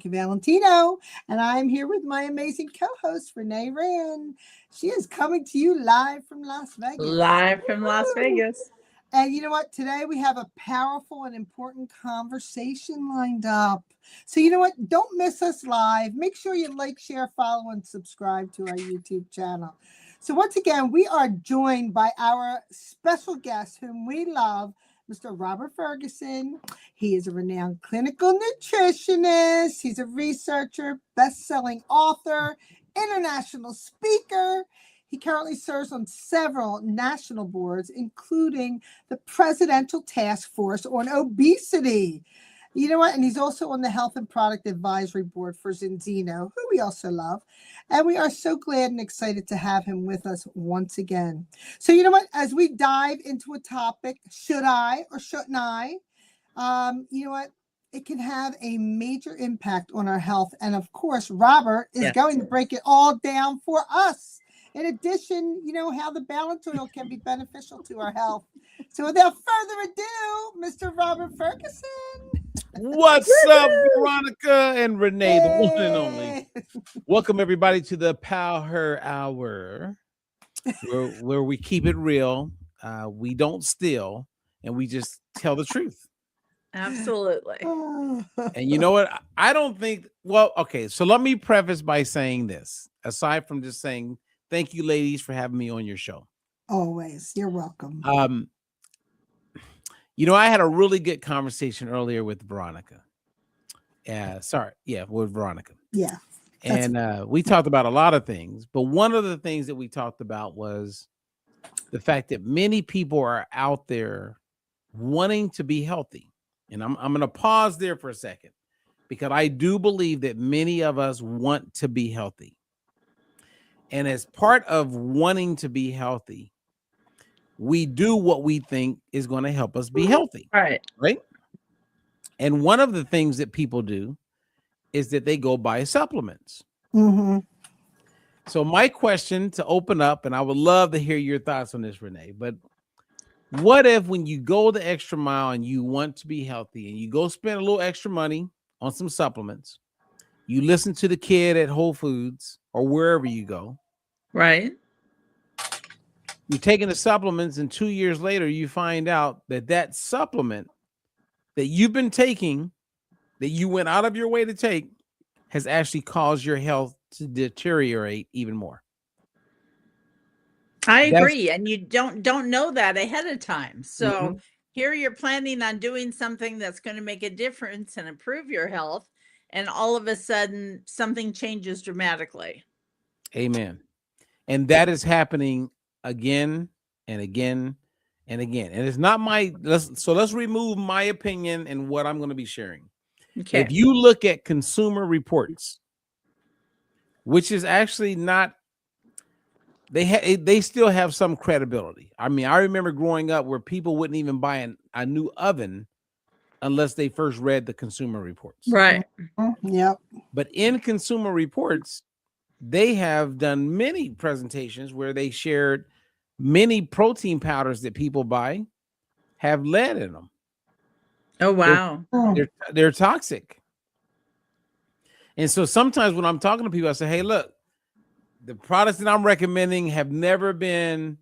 Veronica Valentino, and I'm here with my amazing co-host, Renee Rand. She is coming to you live from Las Vegas. Live from Las Vegas. And you know what? Today we have a powerful and important conversation lined up. So you know what? Don't miss us live. Make sure you like, share, follow, and subscribe to our YouTube channel. So once again, we are joined by our special guest whom we love, Mr. Robert Ferguson. He is a renowned clinical nutritionist. He's a researcher, best-selling author, international speaker. He currently serves on several national boards, including the Presidential Task Force on Obesity. You know what? And he's also on the Health and Product Advisory Board for Zinzino, who we also love. And we are so glad and excited to have him with us once again. So you know what? As we dive into a topic, should I or shouldn't I? You know what? It can have a major impact on our health. And of course, Robert is going to break it all down for us. In addition, you know, how the balance oil can be beneficial to our health. So without further ado, Mr. Robert Ferguson. What's up, Veronica and Renee, the one and only. Welcome, everybody, to the PowHER Hour, where we keep it real, we don't steal, and we just tell the truth. Absolutely. And you know what? I don't think, well, okay, so let me preface by saying this, aside from just saying, thank you, ladies, for having me on your show. Always. You're welcome. You know, I had a really good conversation earlier with Veronica. With Veronica. Yeah. And we talked about a lot of things, but one of the things that we talked about was the fact that many people are out there wanting to be healthy. And I'm going to pause there for a second, because I do believe that many of us want to be healthy. And as part of wanting to be healthy, we do what we think is going to help us be healthy. Right. And one of the things that people do is that they go buy supplements. Mm-hmm. So my question to open up, and I would love to hear your thoughts on this, Renee, but what if when you go the extra mile and you want to be healthy and you go spend a little extra money on some supplements, you listen to the kid at Whole Foods or wherever you go. Right. You're taking the supplements, and 2 years later, you find out that that supplement that you've been taking, that you went out of your way to take, has actually caused your health to deteriorate even more. I agree. And you don't know that ahead of time. So here you're planning on doing something that's going to make a difference and improve your health. And all of a sudden, something changes dramatically. Amen. And that is happening again and again and again. And it's not let's remove my opinion and what I'm going to be sharing. Okay. If you look at Consumer Reports, which is actually not, they still have some credibility. I mean, I remember growing up where people wouldn't even buy a new oven unless they first read the Consumer Reports. Right. Yep. But in Consumer Reports, they have done many presentations where they shared many protein powders that people buy have lead in them. Oh, wow. They're toxic. And so sometimes when I'm talking to people, I say, hey, look, the products that I'm recommending have never been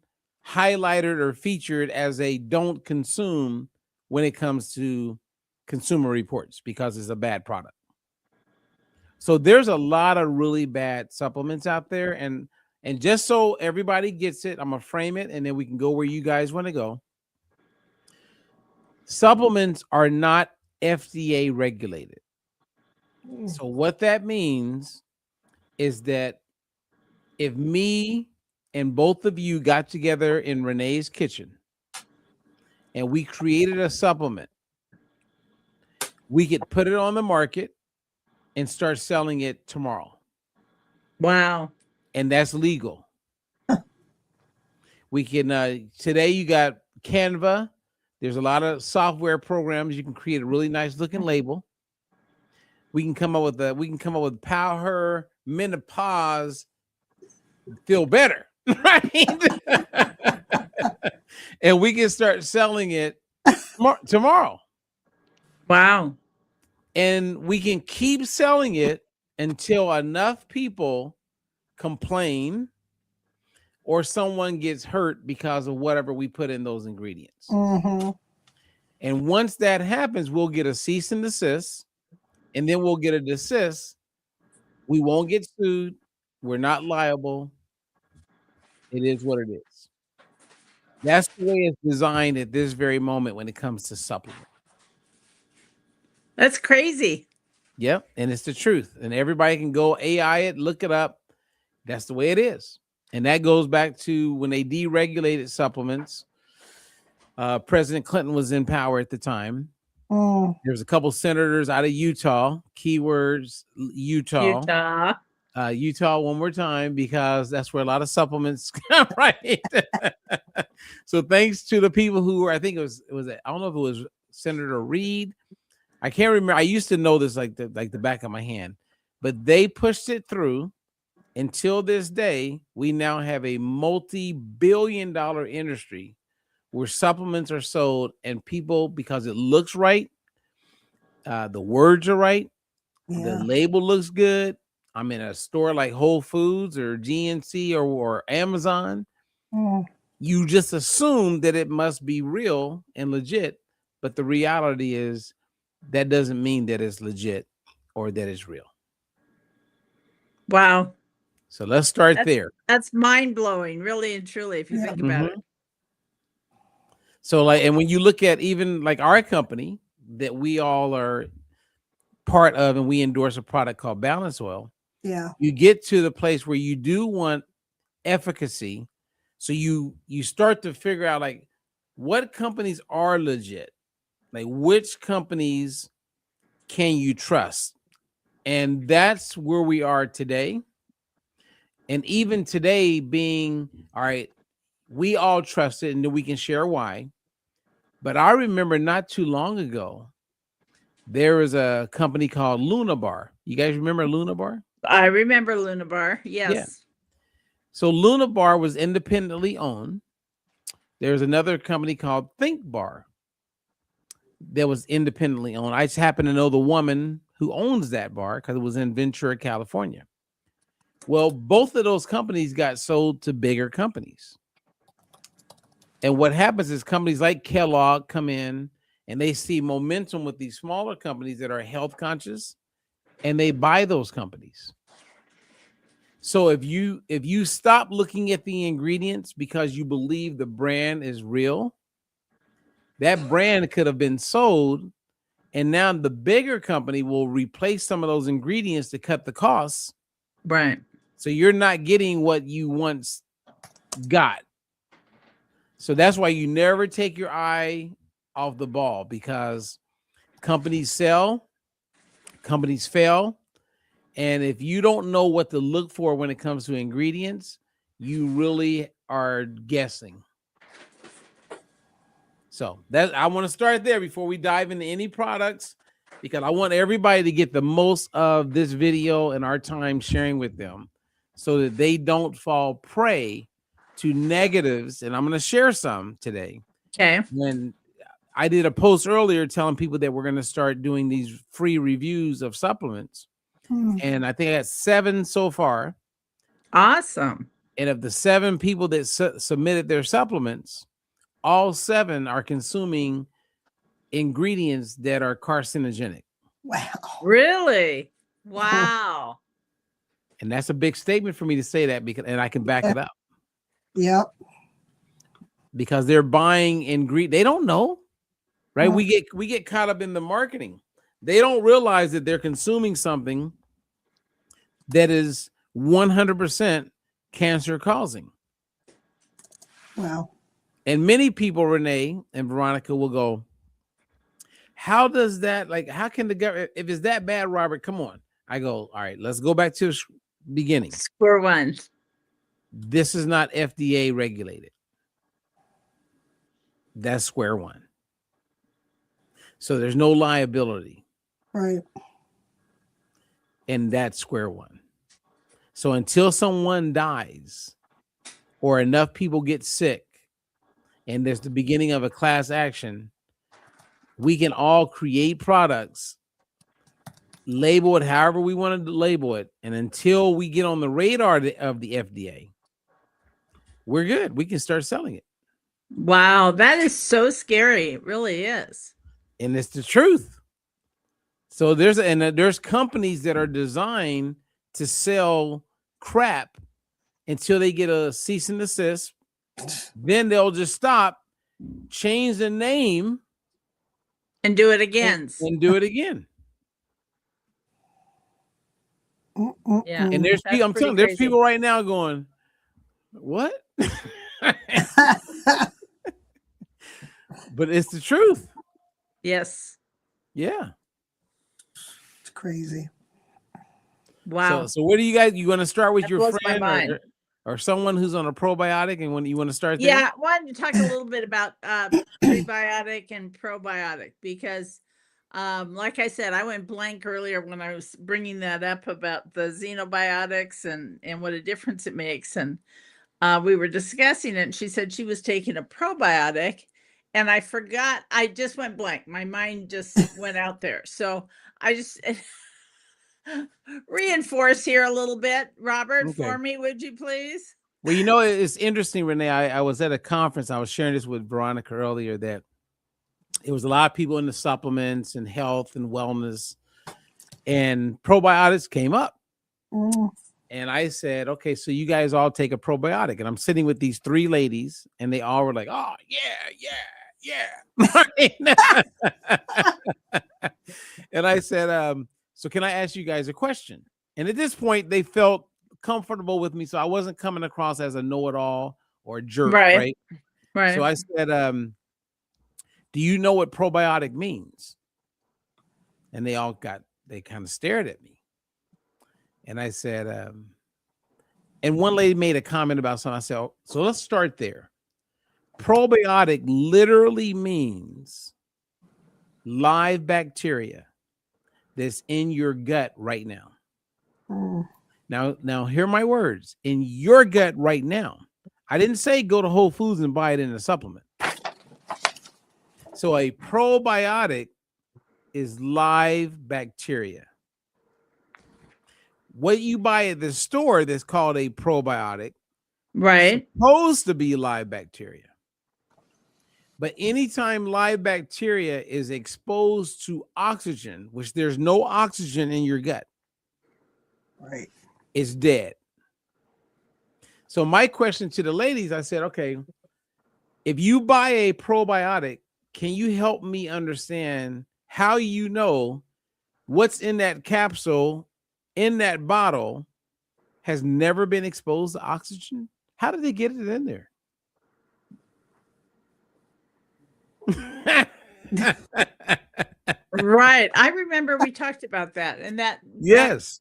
highlighted or featured as a don't consume when it comes to Consumer Reports, because it's a bad product. So there's a lot of really bad supplements out there. And just so everybody gets it, I'm going to frame it, and then we can go where you guys want to go. Supplements are not FDA regulated. So what that means is that if me and both of you got together in Renee's kitchen and we created a supplement, we could put it on the market and start selling it tomorrow. Wow. And that's legal. We can, today you got Canva. There's a lot of software programs. You can create a really nice looking label. We can come up with PowHER Menopause Feel Better, right? And we can start selling it tomorrow. Wow. And we can keep selling it until enough people complain or someone gets hurt because of whatever we put in those ingredients. Mm-hmm. And once that happens, we'll get a cease and desist, and then we'll get a desist. We won't get sued. We're not liable. It is what it is. That's the way it's designed at this very moment when it comes to supplements. That's crazy. Yep. And it's the truth. And everybody can go AI it, look it up. That's the way it is. And that goes back to when they deregulated supplements. President Clinton was in power at the time. There's a couple senators out of Utah. Keywords Utah. Utah one more time, because that's where a lot of supplements come, right? So thanks to the people who were, I think it was I don't know if it was Senator Reed. I can't remember. I used to know this like the back of my hand, but they pushed it through. Until this day, we now have a multi-billion-dollar industry where supplements are sold, and people, because it looks right, the words are right, the label looks good. I'm in a store like Whole Foods or GNC or Amazon. You just assume that it must be real and legit, but the reality is that doesn't mean that it's legit or that it's real. Wow. So let's start there. That's mind-blowing, really and truly, if you think about it. So like, and when you look at even like our company that we all are part of, and we endorse a product called Balance Oil. Yeah. You get to the place where you do want efficacy. So you start to figure out like what companies are legit, like which companies can you trust? And that's where we are today. And even today being, all right, we all trust it and then we can share why. But I remember not too long ago, there was a company called Luna Bar. You guys remember Luna Bar? I remember Luna Bar. Yes. Yeah. So Luna Bar was independently owned. There's another company called Think Bar that was independently owned. I just happen to know the woman who owns that bar because it was in Ventura, California. Well, both of those companies got sold to bigger companies. And what happens is companies like Kellogg come in and they see momentum with these smaller companies that are health conscious, and they buy those companies. So if you stop looking at the ingredients because you believe the brand is real, that brand could have been sold, and now the bigger company will replace some of those ingredients to cut the costs. Right. So you're not getting what you once got. So that's why you never take your eye off the ball, because companies sell, companies fail. And if you don't know what to look for when it comes to ingredients, you really are guessing. So that I want to start there before we dive into any products, because I want everybody to get the most of this video and our time sharing with them so that they don't fall prey to negatives. And I'm going to share some today. Okay. When I did a post earlier telling people that we're going to start doing these free reviews of supplements. And I think I got 7 so far. Awesome. And of the 7 people that submitted their supplements, all 7 are consuming ingredients that are carcinogenic. Wow. Really? Wow. And that's a big statement for me to say that, because, and I can back it up. Yep. Because they're buying ingredients. They don't know, right? We get caught up in the marketing. They don't realize that they're consuming something that is 100% cancer causing. Wow. And many people, Renee and Veronica, will go, how does that, like, how can the government, if it's that bad, Robert, come on. I go, all right, let's go back to the beginning. Square one. This is not FDA regulated. That's square one. So there's no liability. Right. And that's square one. So until someone dies or enough people get sick and there's the beginning of a class action, we can all create products label it however we want to label it. And until we get on the radar of the FDA, we're good. We can start selling it. Wow, that is so scary. It really is. And it's the truth. So there's companies that are designed to sell crap until they get a cease and desist. Then they'll just stop, change the name, And do it again. and do it again. Yeah. And there's people, I'm telling you, there's people right now going, what? But it's the truth. Yes. Yeah. It's crazy. Wow. So what do you guys, you want to start with That your blows my friend mind. or someone who's on a probiotic, and when you want to start there? Yeah, I wanted to talk a little bit about prebiotic and probiotic because like I said, I went blank earlier when I was bringing that up about the xenobiotics and what a difference it makes. And we were discussing it, and she said she was taking a probiotic, and I forgot. I just went blank. My mind just went out there. So I just reinforce here a little bit, Robert, Okay. for me, would you please? Well, you know, it's interesting, Renee. I was at a conference. I was sharing this with Veronica earlier that it was a lot of people in the supplements and health and wellness, and probiotics came up. And I said, okay, so you guys all take a probiotic. And I'm sitting with these three ladies, and they all were like, oh, yeah. And I said, so can I ask you guys a question? And at this point, they felt comfortable with me. So I wasn't coming across as a know-it-all or a jerk, right? So I said, do you know what probiotic means? And they kind of stared at me. And I said, and one lady made a comment about something. I said, oh, so let's start there. Probiotic literally means live bacteria that's in your gut right now. Now hear my words. In your gut right now. I didn't say go to Whole Foods and buy it in a supplement. So a probiotic is live bacteria. What you buy at the store that's called a probiotic, right, supposed to be live bacteria. But anytime live bacteria is exposed to oxygen, which there's no oxygen in your gut, right, it's dead. So my question to the ladies, I said, okay, if you buy a probiotic, can you help me understand how you know what's in that capsule, in that bottle, has never been exposed to oxygen? How did they get it in there? Right. I remember we talked about that, and that yes.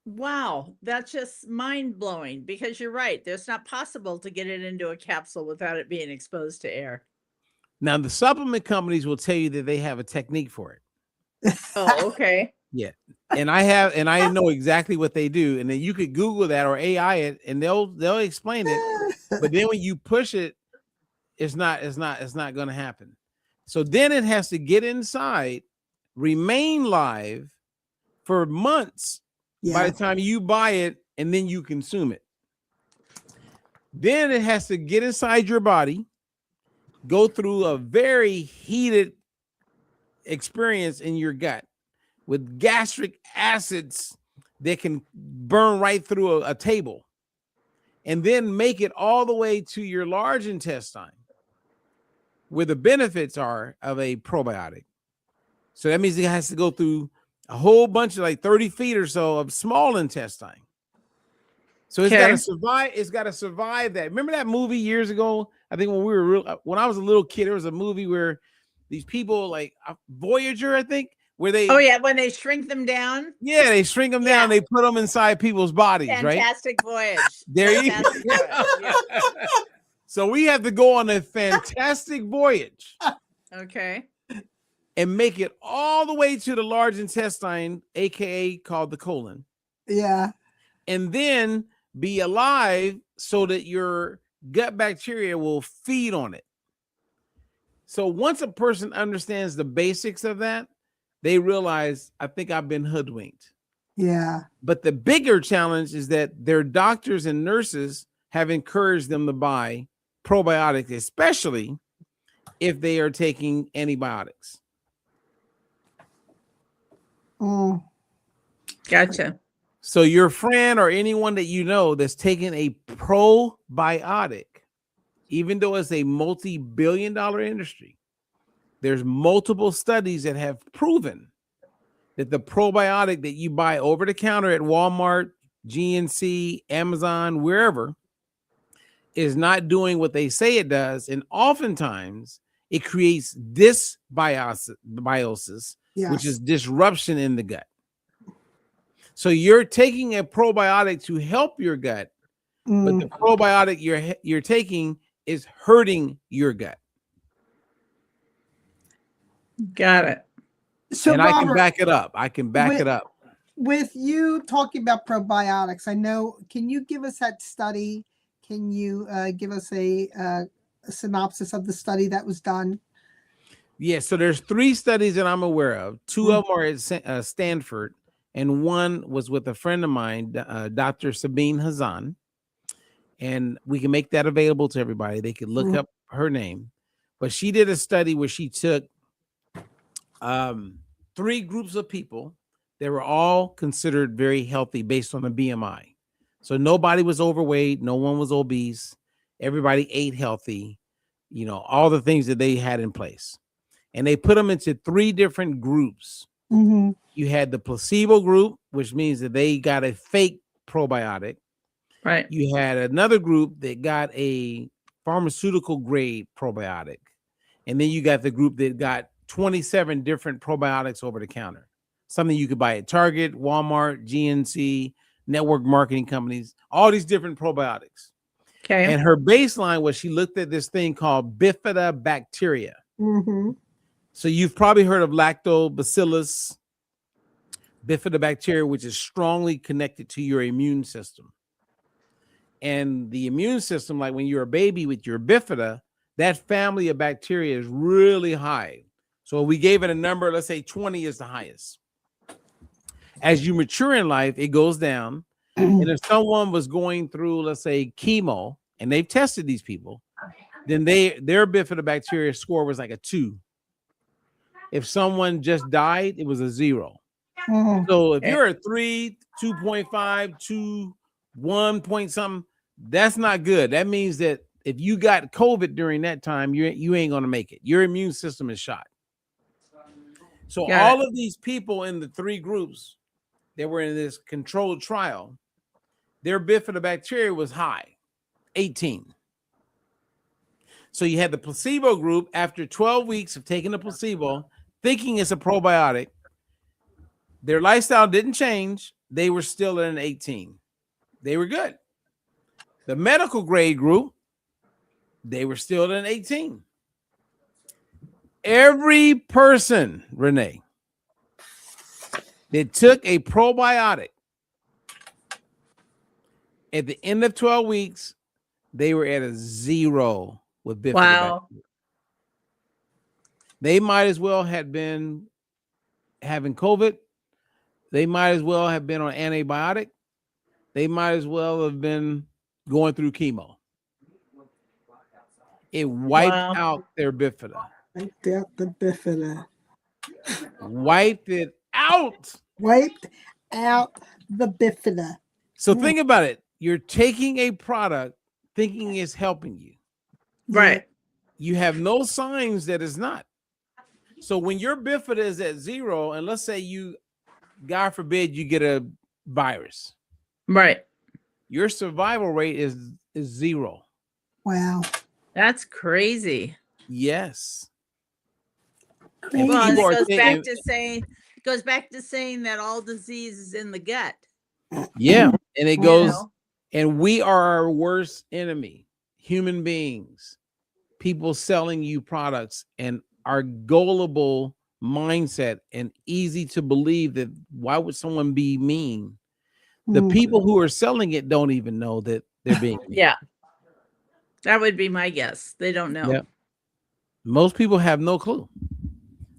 Wow, that's just mind-blowing, because you're right. It's not possible to get it into a capsule without it being exposed to air. Now, the supplement companies will tell you that they have a technique for it. Oh, okay. Yeah. And I know exactly what they do. And then you could Google that or AI it, and they'll explain it. But then when you push it, it's not going to happen. So then it has to get inside, remain live for months by the time you buy it, and then you consume it. Then it has to get inside your body, go through a very heated experience in your gut with gastric acids that can burn right through a table, and then make it all the way to your large intestine, where the benefits are of a probiotic. So that means it has to go through a whole bunch of like 30 feet or so of small intestine. So it's got to survive. It's got to survive that. Remember that movie years ago? I think when I was a little kid, there was a movie where these people, like Voyager, I think, where they, oh yeah, when they shrink them down. Yeah, they shrink them down. They put them inside people's bodies. Fantastic Voyage. There you go. Yeah. So we have to go on a fantastic voyage. Okay. And make it all the way to the large intestine, aka called the colon. Yeah. And then be alive so that your gut bacteria will feed on it. So once a person understands the basics of that, they realize, I think I've been hoodwinked. Yeah. But the bigger challenge is that their doctors and nurses have encouraged them to buy probiotics, especially if they are taking antibiotics. Mm. Gotcha. So your friend or anyone that you know that's taking a probiotic, even though it's a multi-billion-dollar industry, there's multiple studies that have proven that the probiotic that you buy over the counter at Walmart, GNC, Amazon, wherever, is not doing what they say it does. And oftentimes it creates dysbiosis, Yes. which is disruption in the gut. So you're taking a probiotic to help your gut, but the probiotic you're taking is hurting your gut. Got it. So and Robert, I can back it up. I can back it up. With you talking about probiotics, I know, can you give us that study? Can you give us a synopsis of the study that was done? Yeah, so there's 3 studies that I'm aware of. 2 of them are at Stanford, and one was with a friend of mine, Dr. Sabine Hazan. And we can make that available to everybody. They could look up her name. But she did a study where she took 3 groups of people. They were all considered very healthy based on the BMI. So nobody was overweight. No one was obese. Everybody ate healthy, all the things that they had in place. And they put them into 3 different groups. Mm-hmm. You had the placebo group, which means that they got a fake probiotic. Right. You had another group that got a pharmaceutical grade probiotic. And then you got the group that got 27 different probiotics over the counter. Something you could buy at Target, Walmart, GNC, network marketing companies, all these different probiotics. Okay. And her baseline was she looked at this thing called bifidobacteria. Mm-hmm. So you've probably heard of lactobacillus bifidobacteria, which is strongly connected to your immune system. And the immune system, like when you're a baby with your bifida, that family of bacteria is really high. So we gave it a number, let's say 20 is the highest. As you mature in life, it goes down. And if someone was going through, let's say, chemo, and they've tested these people, then their bifidobacteria score was like a 2. If someone just died, it was a 0. Mm-hmm. So if you're a 3, 2.5, 2, 1 point something, that's not good. That means that if you got COVID during that time, you ain't gonna make it. Your immune system is shot. So all of these people in the 3 groups that were in this controlled trial, their bifidobacteria was high, 18. So you had the placebo group after 12 weeks of taking the placebo, thinking it's a probiotic. Their lifestyle didn't change. They were still at an 18. They were good. The medical grade group, they were still at an 18. Every person, Renee, that took a probiotic at the end of 12 weeks, they were at a 0 with bifidobacteria. Wow. They might as well have been having COVID. They might as well have been on antibiotic. They might as well have been going through chemo. It wiped out their bifida. Wiped out the bifida. Wiped it out. Wiped out the bifida. So think about it. You're taking a product thinking it's helping you. Right. You have no signs that it's not. So when your bifida is at 0, and let's say you, God forbid, you get a virus. Right. Your survival rate is 0. Wow. That's crazy. Yes. Crazy. Well, people are it goes back to saying that all disease is in the gut. Yeah. And it goes, know? and we are our worst enemy, human beings, people selling you products, and our gullible mindset and easy to believe that why would someone be mean? The people who are selling it don't even know that they're being mean. Yeah. That would be my guess. They don't know. Yep. Most people have no clue.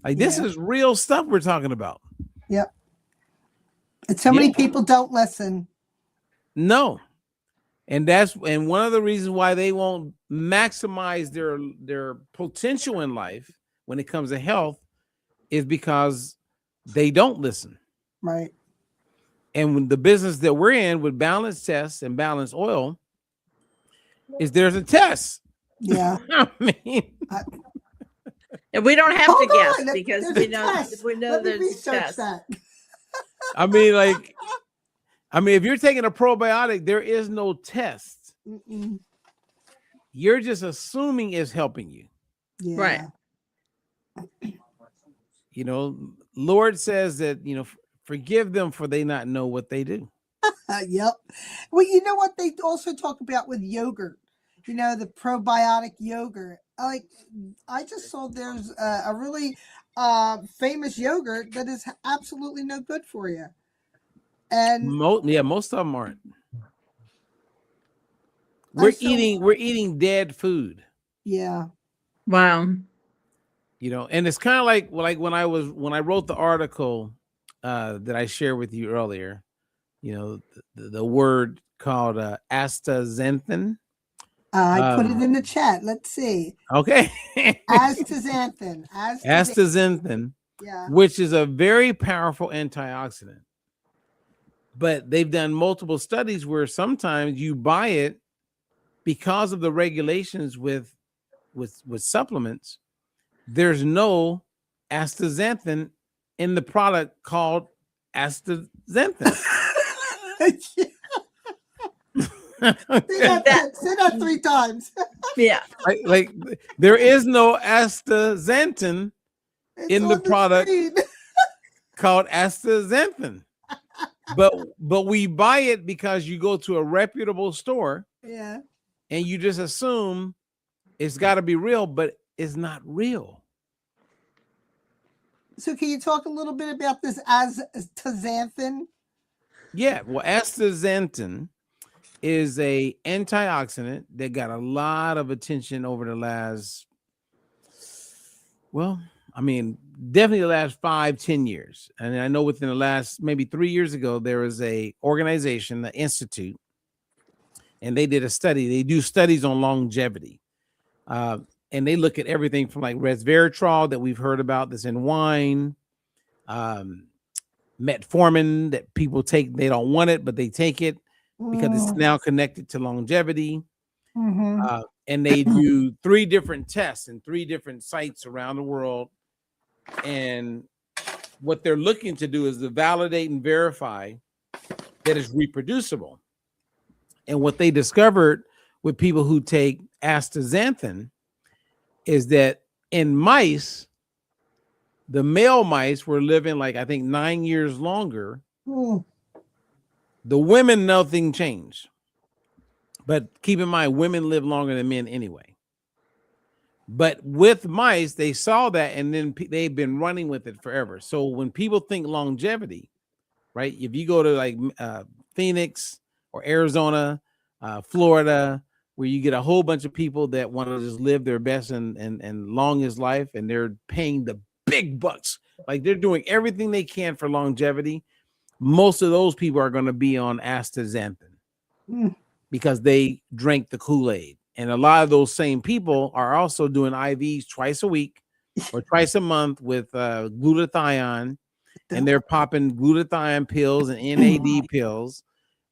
Like this Yeah. is real stuff we're talking about. Yep. And so many Yeah. people don't listen. No. And one of the reasons why they won't maximize their potential in life when it comes to health is because they don't listen. Right. And when the business that we're in with balance tests and balance oil is there's a test. Yeah. I mean, And we don't have to Hold guess on, because there's we a know test. we know Let me there's a research test. that. I mean, like, if you're taking a probiotic, there is no test. Mm-mm. You're just assuming it's helping you. Yeah. Right. You know, Lord says that, forgive them for they not know what they do. Yep. Well, you know what they also talk about with yogurt, the probiotic yogurt. Like, I just saw there's a really famous yogurt that is absolutely no good for you. And Most of them aren't. We're eating dead food. Yeah. Wow. And it's kind of like when I wrote the article that I shared with you earlier, the word called astaxanthin. I put it in the chat. Let's see. Okay. Astaxanthin. Astaxanthin, Yeah. which is a very powerful antioxidant. But they've done multiple studies where sometimes you buy it because of the regulations with supplements. There's no astaxanthin in the product called astaxanthin. Say that 3 times. Yeah. like there is no astaxanthin in the product called astaxanthin. But we buy it because you go to a reputable store. Yeah. And you just assume it's got to be real, but it's not real. So can you talk a little bit about this astaxanthin? Yeah, well, astaxanthin is a antioxidant that got a lot of attention over the last, definitely the last 5-10 years. And I know within the last maybe 3 years ago, there was a organization, the Institute, and they did a study. They do studies on longevity. And they look at everything from like resveratrol that we've heard about that's in wine, metformin that people take. They don't want it, but they take it because it's now connected to longevity. Mm-hmm. And they do 3 different tests in 3 different sites around the world. And what they're looking to do is to validate and verify that it's reproducible. And what they discovered with people who take astaxanthin is that in mice, the male mice were living like, I think, 9 years longer. The women, nothing changed. But keep in mind, women live longer than men anyway. But with mice, they saw that, and then they've been running with it forever. So when people think longevity, right? If you go to like Phoenix or Arizona, Florida, where you get a whole bunch of people that want to just live their best and longest life, and they're paying the big bucks. Like they're doing everything they can for longevity. Most of those people are going to be on astaxanthin because they drank the Kool-Aid. And a lot of those same people are also doing IVs twice a week or twice a month with glutathione, and they're popping glutathione pills and NAD pills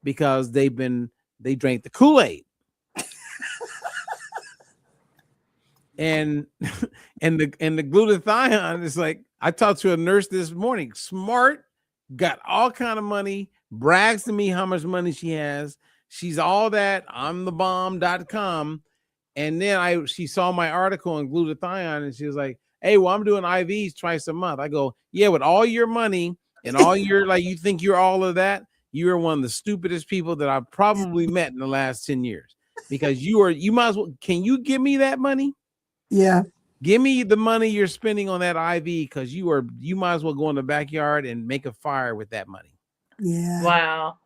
because they drank the Kool-Aid. and the glutathione is like, I talked to a nurse this morning, smart, got all kind of money, brags to me how much money she has. She's all that, I'm the bomb.com. And then she saw my article on glutathione and she was like, hey, well, I'm doing IVs twice a month. I go, yeah, with all your money and all your, like, you think you're all of that, you are one of the stupidest people that I've probably met in the last 10 years because you might as well, can you give me that money? Yeah. Give me the money you're spending on that IV because you might as well go in the backyard and make a fire with that money. Yeah. Wow.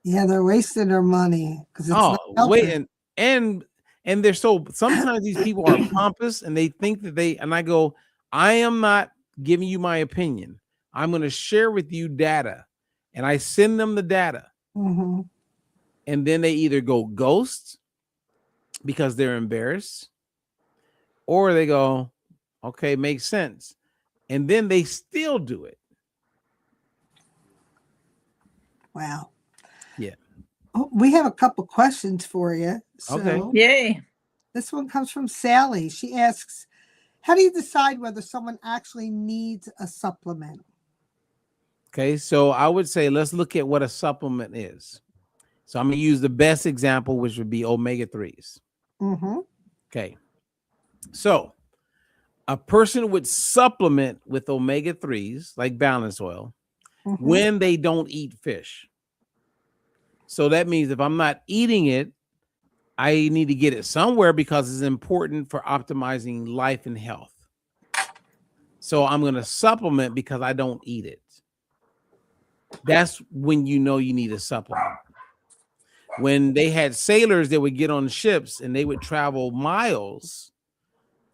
Yeah, they're wasting their money because it's not wait, and they're so, sometimes these people are pompous and they think that and I go, I am not giving you my opinion. I'm going to share with you data, and I send them the data. Mm-hmm. And then they either go ghost because they're embarrassed, or they go, okay, makes sense. And then they still do it. Wow. Yeah. Oh, we have a couple questions for you. So Okay. Yay. this one comes from Sally. She asks, how do you decide whether someone actually needs a supplement? Okay. So I would say let's look at what a supplement is. So I'm going to use the best example, which would be omega-3s. Mm-hmm. Okay. So a person would supplement with omega-3s, like balance oil, Mm-hmm. when they don't eat fish. So that means if I'm not eating it, I need to get it somewhere because it's important for optimizing life and health. So I'm going to supplement because I don't eat it. That's when you know you need a supplement. When they had sailors that would get on ships and they would travel miles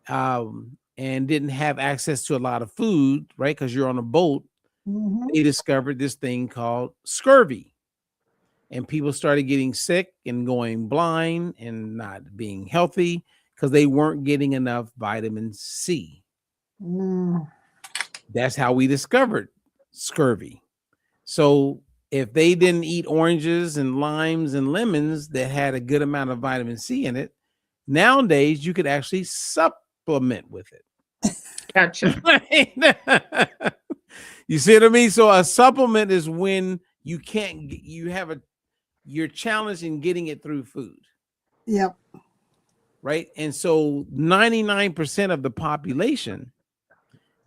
and didn't have access to a lot of food, right? Because you're on a boat, Mm-hmm. they discovered this thing called scurvy. And people started getting sick and going blind and not being healthy because they weren't getting enough vitamin C. Mm. That's how we discovered scurvy. So if they didn't eat oranges and limes and lemons that had a good amount of vitamin C in it, nowadays you could actually supplement with it. Gotcha. You see what I mean? So a supplement is when you can't, you're challenged in getting it through food. Yep. Right. And so 99% of the population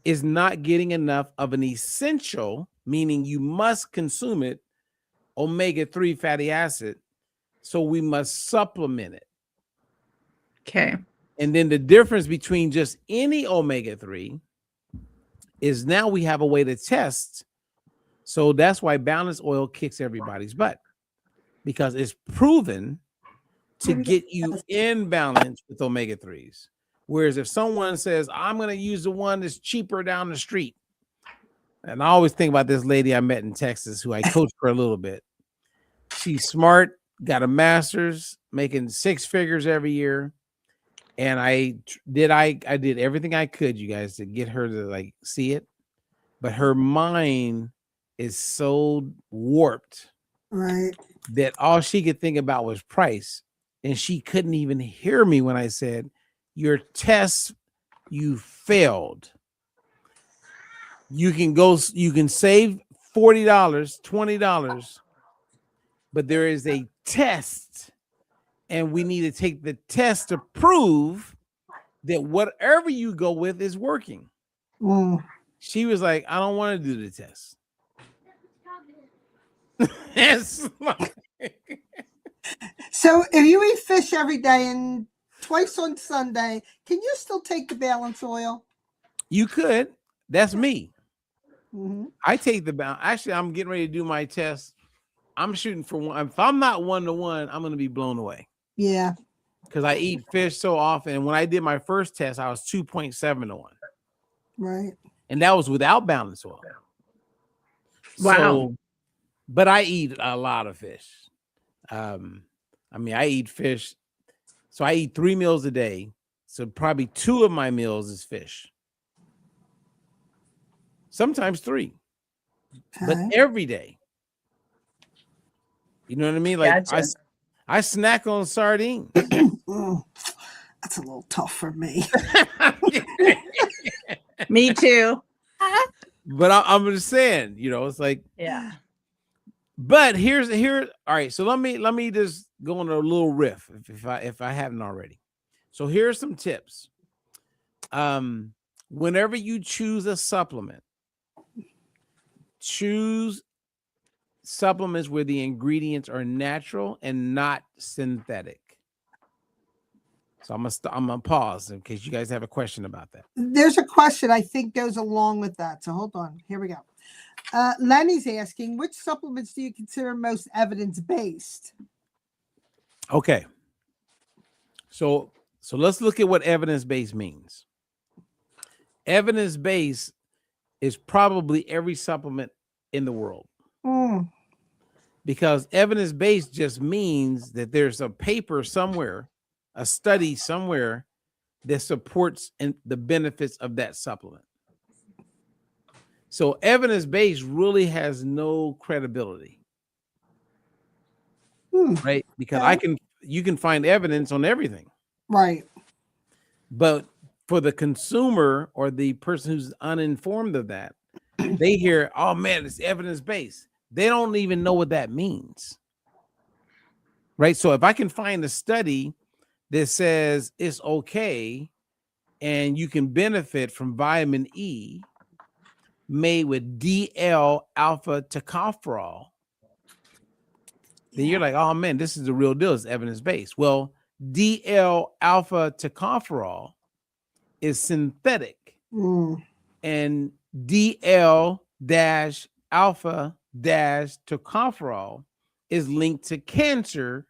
is not getting enough of an essential, meaning you must consume it, omega-3 fatty acid. So we must supplement it. Okay. And then the difference between just any omega-3 is now we have a way to test. So that's why balanced oil kicks everybody's butt, because it's proven to get you in balance with omega-3s. Whereas if someone says, I'm going to use the one that's cheaper down the street. And I always think about this lady I met in Texas who I coached for a little bit. She's smart, got a master's, making 6 figures every year. And I did everything I could, you guys, to get her to like see it. But her mind is so warped, Right. that all she could think about was price. And she couldn't even hear me when I said, your test, you failed. You can save $40, $20, but there is a test, and we need to take the test to prove that whatever you go with is working. Mm. She was like, I don't want to do the test. Yes. So if you eat fish every day and twice on Sunday, can you still take the balance oil? You could. That's me. Mm-hmm. I take the balance. Actually, I'm getting ready to do my test. I'm shooting for one. If I'm not 1-to-1, I'm going to be blown away. Yeah. Because I eat fish so often. And when I did my first test, I was 2.7-to-1. Right. And that was without balance oil. Wow. So, but I eat a lot of fish. I eat fish. So I eat 3 meals a day. So probably 2 of my meals is fish. Sometimes 3. Okay. But every day. You know what I mean? Like Gotcha. I snack on sardines. Mm. That's a little tough for me. Me too. But I'm just saying, it's like, Yeah. but here. All right. So let me just go on a little riff if I haven't already. So here's some tips. Whenever you choose a supplement, choose supplements where the ingredients are natural and not synthetic. So I'm gonna pause in case you guys have a question about that. There's a question I think goes along with that. So hold on. Here we go. Lenny's asking, which supplements do you consider most evidence-based? Okay. So let's look at what evidence-based means. Evidence-based is probably every supplement in the world. Mm. Because evidence-based just means that there's a paper somewhere, a study somewhere that supports the benefits of that supplement. So evidence-based really has no credibility, right? Because you can find evidence on everything. Right. But for the consumer or the person who's uninformed of that, they hear, oh man, it's evidence-based. They don't even know what that means. Right? So if I can find a study that says it's okay and you can benefit from vitamin E made with DL alpha tocopherol, then you're like, oh man, this is the real deal. It's evidence-based. Well, DL alpha tocopherol is synthetic, and DL alpha tocopherol is linked to cancer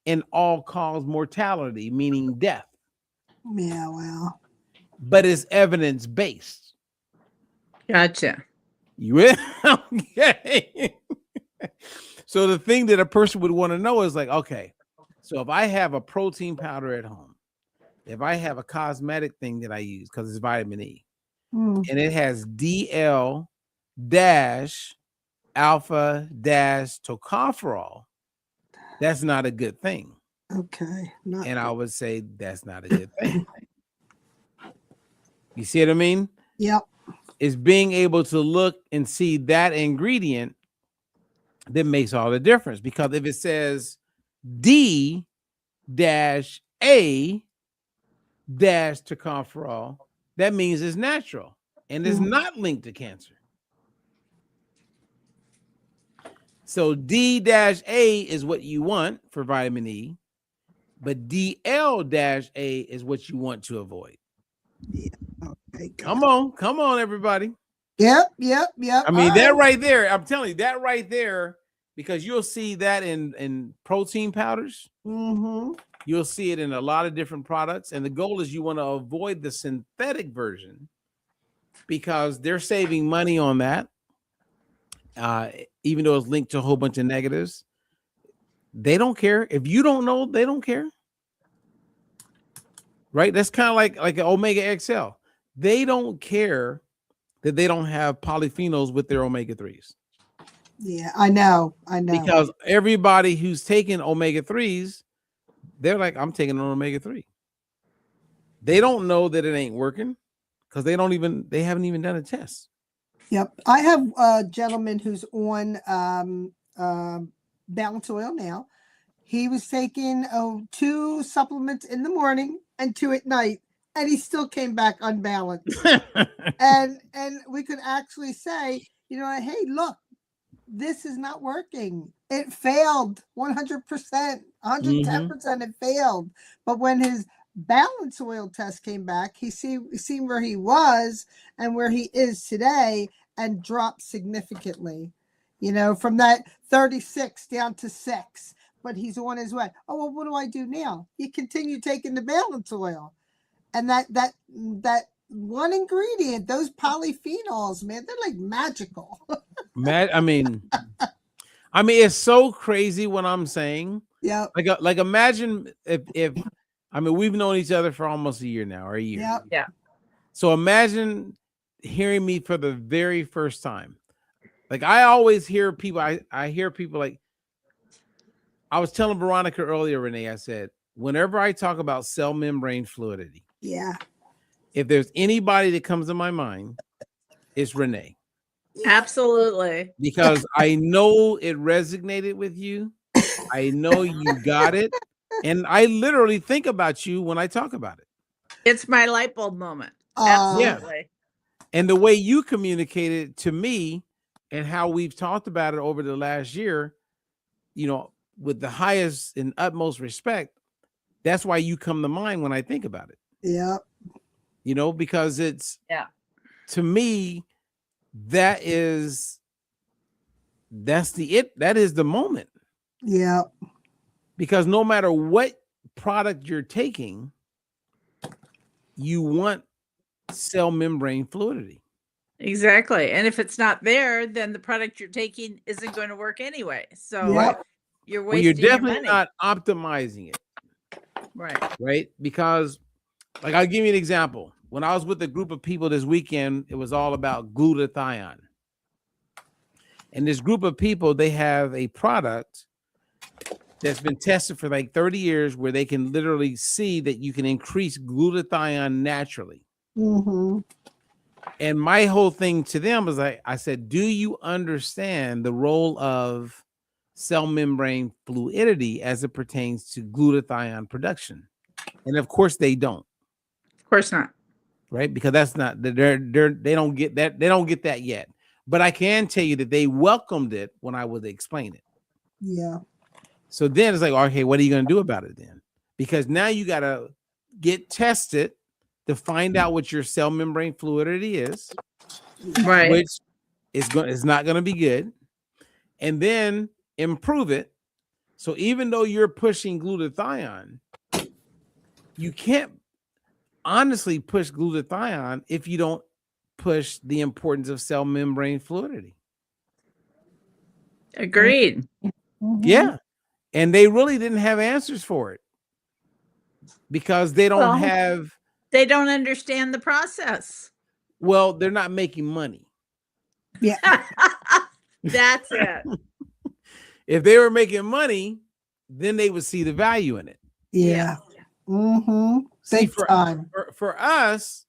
and all-cause mortality, meaning death. Yeah, well. But it's evidence-based. Gotcha. You with? Okay. So the thing that a person would want to know is like, okay, so if I have a protein powder at home, if I have a cosmetic thing that I use because it's vitamin E, and it has DL alpha tocopherol, that's not a good thing. Okay. And I would say that's not a good thing. You see what I mean? Yep. It's being able to look and see that ingredient that makes all the difference. Because if it says D A tocopherol, that means it's natural and it's not linked to cancer. So D A is what you want for vitamin E, but DL A is what you want to avoid. Yeah. Okay, come on, everybody. Yep. I mean, that right there, I'm telling you, that right there, because you'll see that in protein powders. You'll see it in a lot of different products. And the goal is you want to avoid the synthetic version because they're saving money on that. Even though it's linked to a whole bunch of negatives, they don't care. If you don't know, they don't care. Right? That's kind of like an Omega XL. They don't care that they don't have polyphenols with their omega-3s. Yeah, I know. Because everybody who's taking omega-3s, they're like, I'm taking an omega-3. They don't know that it ain't working because they haven't even done a test. Yep. I have a gentleman who's on Balance Oil now. He was taking 2 supplements in the morning and 2 at night, and he still came back unbalanced. and we could actually say, hey, look, this is not working. It failed 100%, 110%. It failed. But when his Balance Oil test came back, he seen where he was and where he is today, and dropped significantly. From that 36 down to 6. But he's on his way. Oh, well, what do I do now? You continue taking the Balance Oil. And that one ingredient, those polyphenols, man, they're like magical. I mean, it's so crazy what I'm saying. Yeah. Like imagine if we've known each other for almost a year now, or a year. Yep. Yeah. So imagine hearing me for the very first time. Like I always hear people, I hear people like, I was telling Veronica earlier, Renee, I said, whenever I talk about cell membrane fluidity, yeah, if there's anybody that comes to my mind, it's Renee. Absolutely. Because I know it resonated with you. I know you got it. And I literally think about you when I talk about it. It's my light bulb moment. Absolutely. Yeah. And the way you communicated to me and how we've talked about it over the last year, with the highest and utmost respect, that's why you come to mind when I think about it. Yeah. Because to me, that is the moment. Yeah. Because no matter what product you're taking, you want cell membrane fluidity. Exactly. And if it's not there, then the product you're taking isn't going to work anyway. So Yep. you're Well, you're wasting your definitely money. not optimizing it, Right. right? Because, like, I'll give you an example. When I was with a group of people this weekend, it was all about glutathione. And this group of people, they have a product that's been tested for like 30 years where they can literally see that you can increase glutathione naturally. Mm-hmm. And my whole thing to them was I said, do you understand the role of cell membrane fluidity as it pertains to glutathione production? And of course they don't, Of course not. right? Because that's not, they don't get that. They don't get that yet. But I can tell you that they welcomed it when I would explain it. Yeah. So then it's like, okay, what are you going to do about it then? Because now you got to get tested to find out what your cell membrane fluidity is, Right. which is not going to be good, and then improve it. So even though you're pushing glutathione, you can't honestly push glutathione if you don't push the importance of cell membrane fluidity. Agreed. Mm-hmm. Yeah. And they really didn't have answers for it because they don't Well, have, they don't understand the process. well, they're not making money. Yeah. That's it. If they were making money, then they would see the value in it. Yeah. Mm-hmm. See, Big time. for us,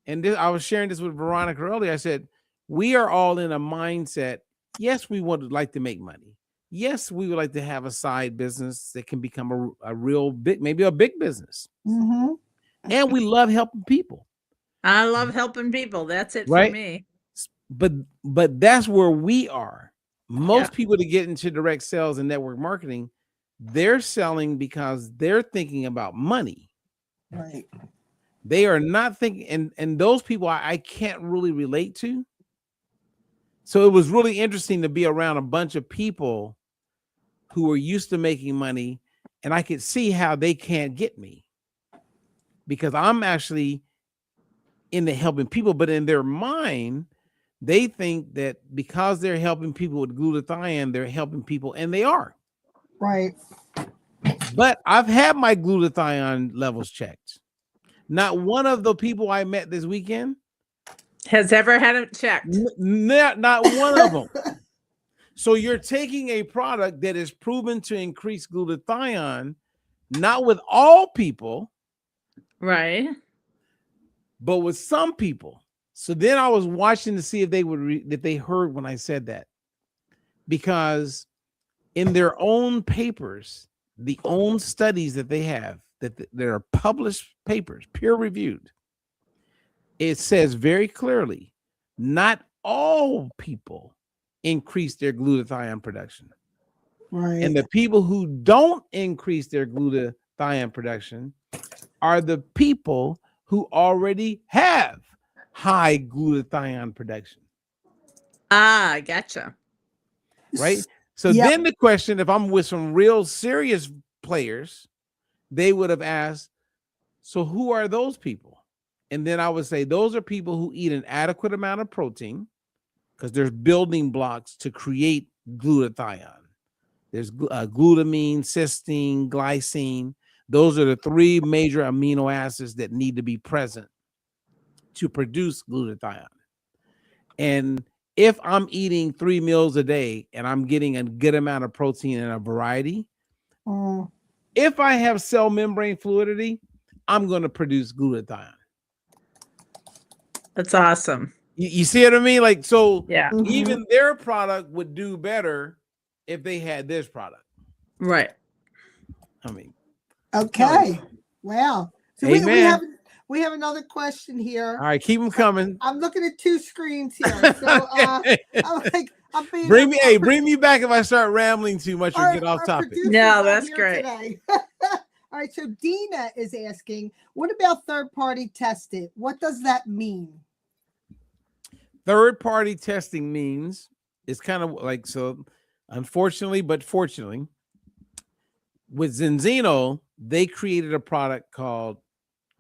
and this, I was sharing this with Veronica earlier. I said, we are all in a mindset. Yes, we would like to make money. Yes, we would like to have a side business that can become a real big, maybe a big business. Mm-hmm. And we love helping people. I love helping people. That's it Right? for me. But that's where we are. Most Yeah. people that get into direct sales and network marketing, they're selling because they're thinking about money. Right. They are not thinking, and those people I can't really relate to. So it was really interesting to be around a bunch of people who are used to making money, and I could see how they can't get me because I'm actually into helping people, but in their mind, they think that because they're helping people with glutathione, they're helping people, and they are. Right. But I've had my glutathione levels checked. Not one of the people I met this weekend Has ever had it checked. not one of them. So you're taking a product that is proven to increase glutathione, not with all people, Right. but with some people. So then I was watching to see if they would that they heard when I said that, because in their own papers, the own studies that they have that are published papers, peer reviewed, it says very clearly, not all people increase their glutathione production. Right. And the people who don't increase their glutathione production are the people who already have high glutathione production. Ah, gotcha. Right? So Yep. then the question, if I'm with some real serious players, they would have asked, so who are those people? And then I would say those are people who eat an adequate amount of protein, because there's building blocks to create glutathione. There's glutamine, cysteine, glycine. Those are the three major amino acids that need to be present to produce glutathione. And if I'm eating 3 meals a day and I'm getting a good amount of protein and a variety, if I have cell membrane fluidity, I'm going to produce glutathione. That's awesome. You see what I mean? Like, so Yeah. even their product would do better if they had this product. Right. I mean, Okay. Wow. So Amen. we have another question here. All right, keep them coming. I'm looking at two screens here. So bring me back if I start rambling too much or get off topic. No, that's great. All right, so Dina is asking, what about third-party tested? What does that mean? Third-party testing means it's kind of like, so unfortunately, but fortunately, with Zenzino, they created a product called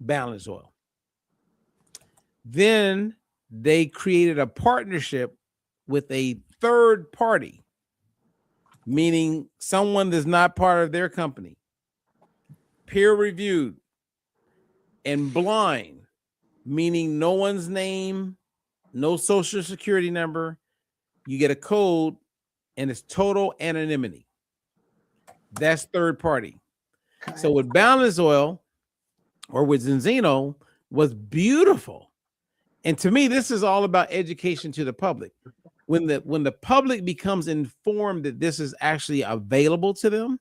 Balance Oil. Then they created a partnership with a third party, meaning someone that's not part of their company, peer reviewed and blind, meaning no one's name, no social security number. You get a code and it's total anonymity. That's third party. Okay. So with Balance Oil or with Zenzino was beautiful. And to me, this is all about education to the public. When the public becomes informed that this is actually available to them,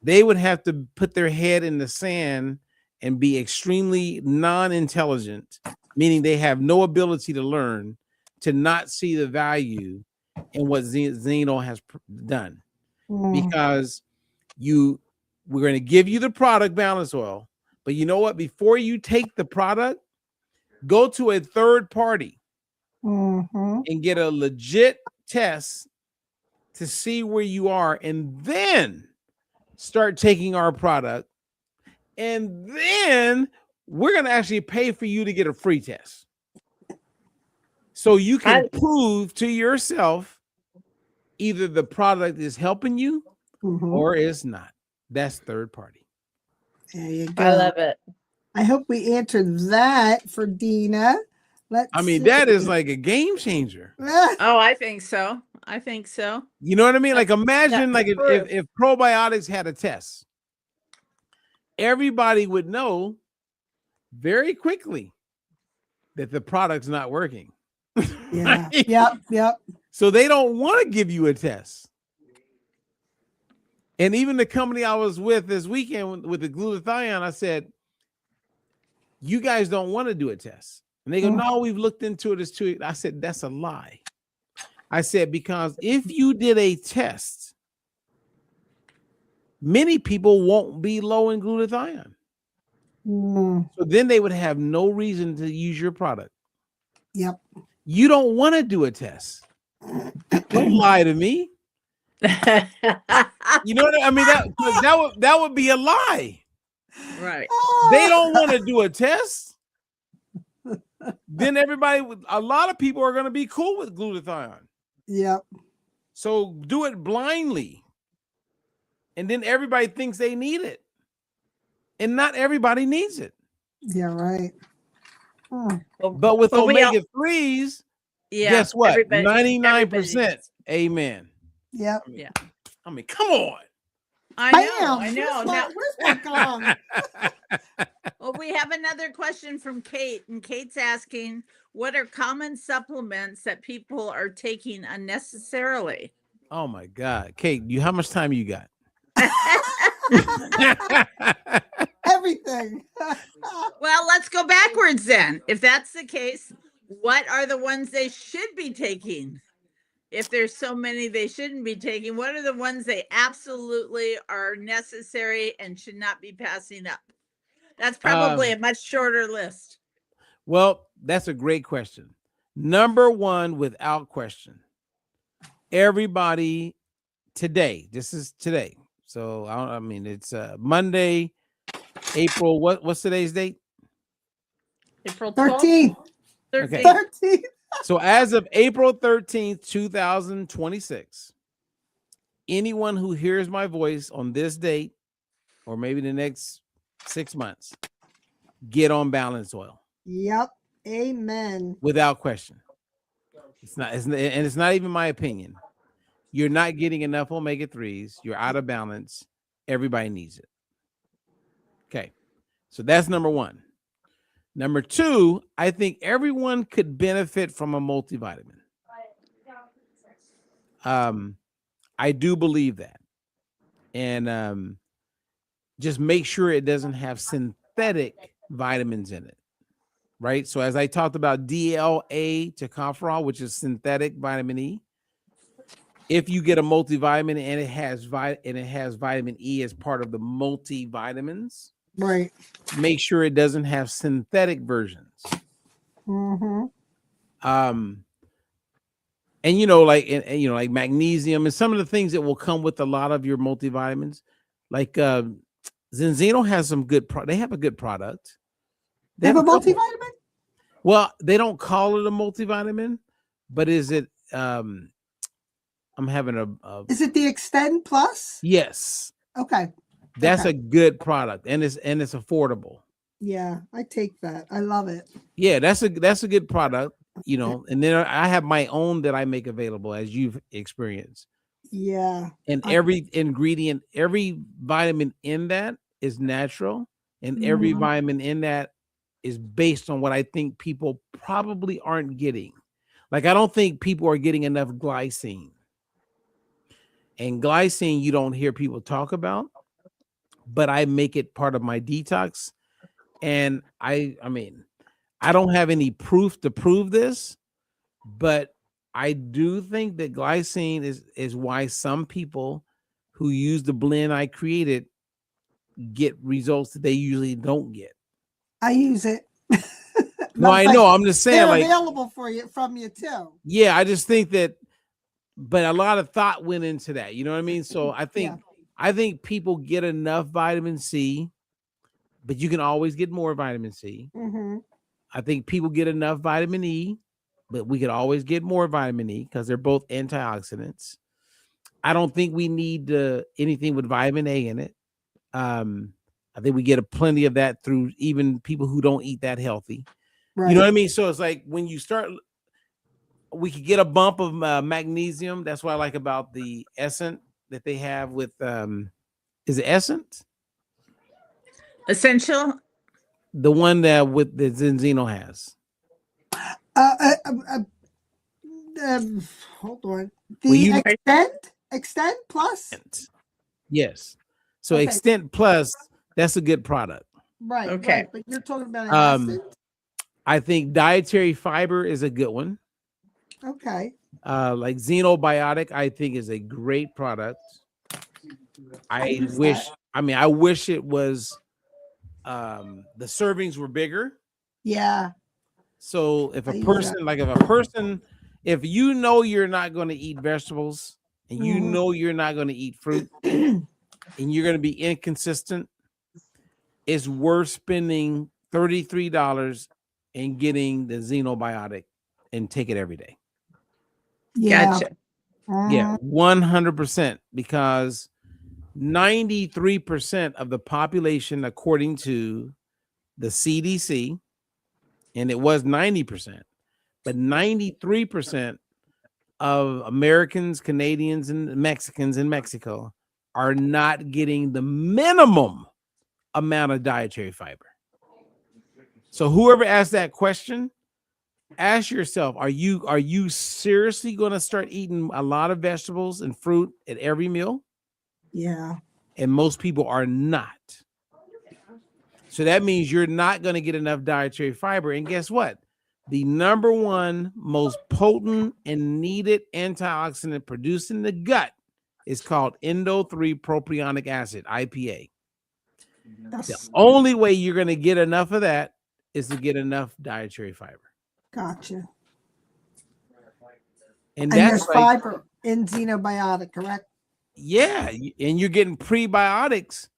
they would have to put their head in the sand and be extremely non-intelligent, meaning they have no ability to learn, to not see the value in what Zeno has done. Because we're going to give you the product Balance Oil, but you know what? Before you take the product, go to a third party and get a legit test to see where you are, and then start taking our product. And then we're going to actually pay for you to get a free test. So you can prove to yourself either the product is helping you or it's not. That's third party. There you go. I love it. I hope we answered that for Dina. I mean, that is like a game changer. Oh, I think so. I think so. You know what I mean? Like, imagine like if probiotics had a test, everybody would know very quickly that the product's not working. Yeah. Right? Yep. So they don't want to give you a test. And even the company I was with this weekend with the glutathione, I said, you guys don't want to do a test. And they go, no, we've looked into it. It's too. I said, that's a lie. I said, because if you did a test, many people won't be low in glutathione. So then they would have no reason to use your product. Yep. You don't want to do a test. Don't lie to me. You know what I mean? That would be a lie. Right. They don't want to do a test. Then a lot of people are going to be cool with glutathione. Yep. So do it blindly. And then everybody thinks they need it. And not everybody needs it. Yeah, right. But with omega-3s, guess what? 99%. Amen. Yep. Yeah. I mean, come on. I know. Where's my gong? Well, we have another question from Kate, and Kate's asking, what are common supplements that people are taking unnecessarily? Oh my God. Kate, how much time you got? Everything. Well, let's go backwards then. If that's the case, what are the ones they should be taking? If there's so many they shouldn't be taking, what are the ones they absolutely are necessary and should not be passing up? That's probably a much shorter list. Well, that's a great question. Number one, without question, everybody today, this is today. So I mean, it's Monday, April. What's today's date? April 13th. 13th. Okay. 13th. So as of April 13th, 2026, anyone who hears my voice on this date, or maybe the next 6 months, get on Balance Oil. Yep. Amen. Without question. It's not even my opinion. You're not getting enough omega-3s. You're out of balance. Everybody needs it. Okay. So that's number one. Number two, I think everyone could benefit from a multivitamin. I do believe that. And just make sure it doesn't have synthetic vitamins in it. Right? So as I talked about DLA tocopherol, which is synthetic vitamin E, if you get a multivitamin and it has vitamin E as part of the multivitamins, right, make sure it doesn't have synthetic versions. And like magnesium and some of the things that will come with a lot of your multivitamins, like Zenzino has some good they have a good product. They have a multivitamin? Well, they don't call it a multivitamin, but is it I'm having a Is it the Extend Plus? yes. Okay. That's Okay. a good product, and it's affordable. Yeah, I take that. I love it. Yeah, that's a good product, you know. And then I have my own that I make available, as you've experienced. Yeah. And every ingredient, every vitamin in that is natural, and every vitamin in that is based on what I think people probably aren't getting. Like, I don't think people are getting enough glycine. And glycine, you don't hear people talk about, but I make it part of my detox. And I mean, I don't have any proof to prove this, but I do think that glycine is why some people who use the blend I created get results that they usually don't get. I use it. No, I know. I'm just saying, they're like, available for you from you too. yeah, I just think that, but a lot of thought went into that. You know what I mean? So I think people get enough vitamin C, but you can always get more vitamin C. I think people get enough vitamin E, but we could always get more vitamin E because they're both antioxidants. I don't think we need anything with vitamin A in it. I think we get plenty of that through even people who don't eat that healthy. Right. You know what I mean? So it's like when you start, we could get a bump of magnesium. That's what I like about the Essence that they have with, is it Essence? Essential? The one that with the Zenzino has. Hold on. The Extend Plus? Yes. So okay. Extend Plus, that's a good product. Right. Okay. Right. But you're talking about an I think dietary fiber is a good one. Okay. Like Xenobiotic, I think is a great product. I wish it was the servings were bigger. Yeah. So if if you know you're not going to eat vegetables and you know you're not going to eat fruit and you're going to be inconsistent, it's worth spending $33 and getting the Xenobiotic and take it every day. Yeah. Gotcha. Yeah, 100%, because 93% of the population, according to the CDC, and it was 90%, but 93% of Americans, Canadians, and Mexicans in Mexico are not getting the minimum amount of dietary fiber. So whoever asked that question, ask yourself, are you seriously going to start eating a lot of vegetables and fruit at every meal? Yeah. And most people are not. So that means you're not going to get enough dietary fiber. And guess what? The number one most potent and needed antioxidant produced in the gut is called Endo-3 propionic acid, IPA. The only way you're going to get enough of that is to get enough dietary fiber. Gotcha. And that's there's fiber in Xenobiotic, correct? Yeah, and you're getting prebiotics,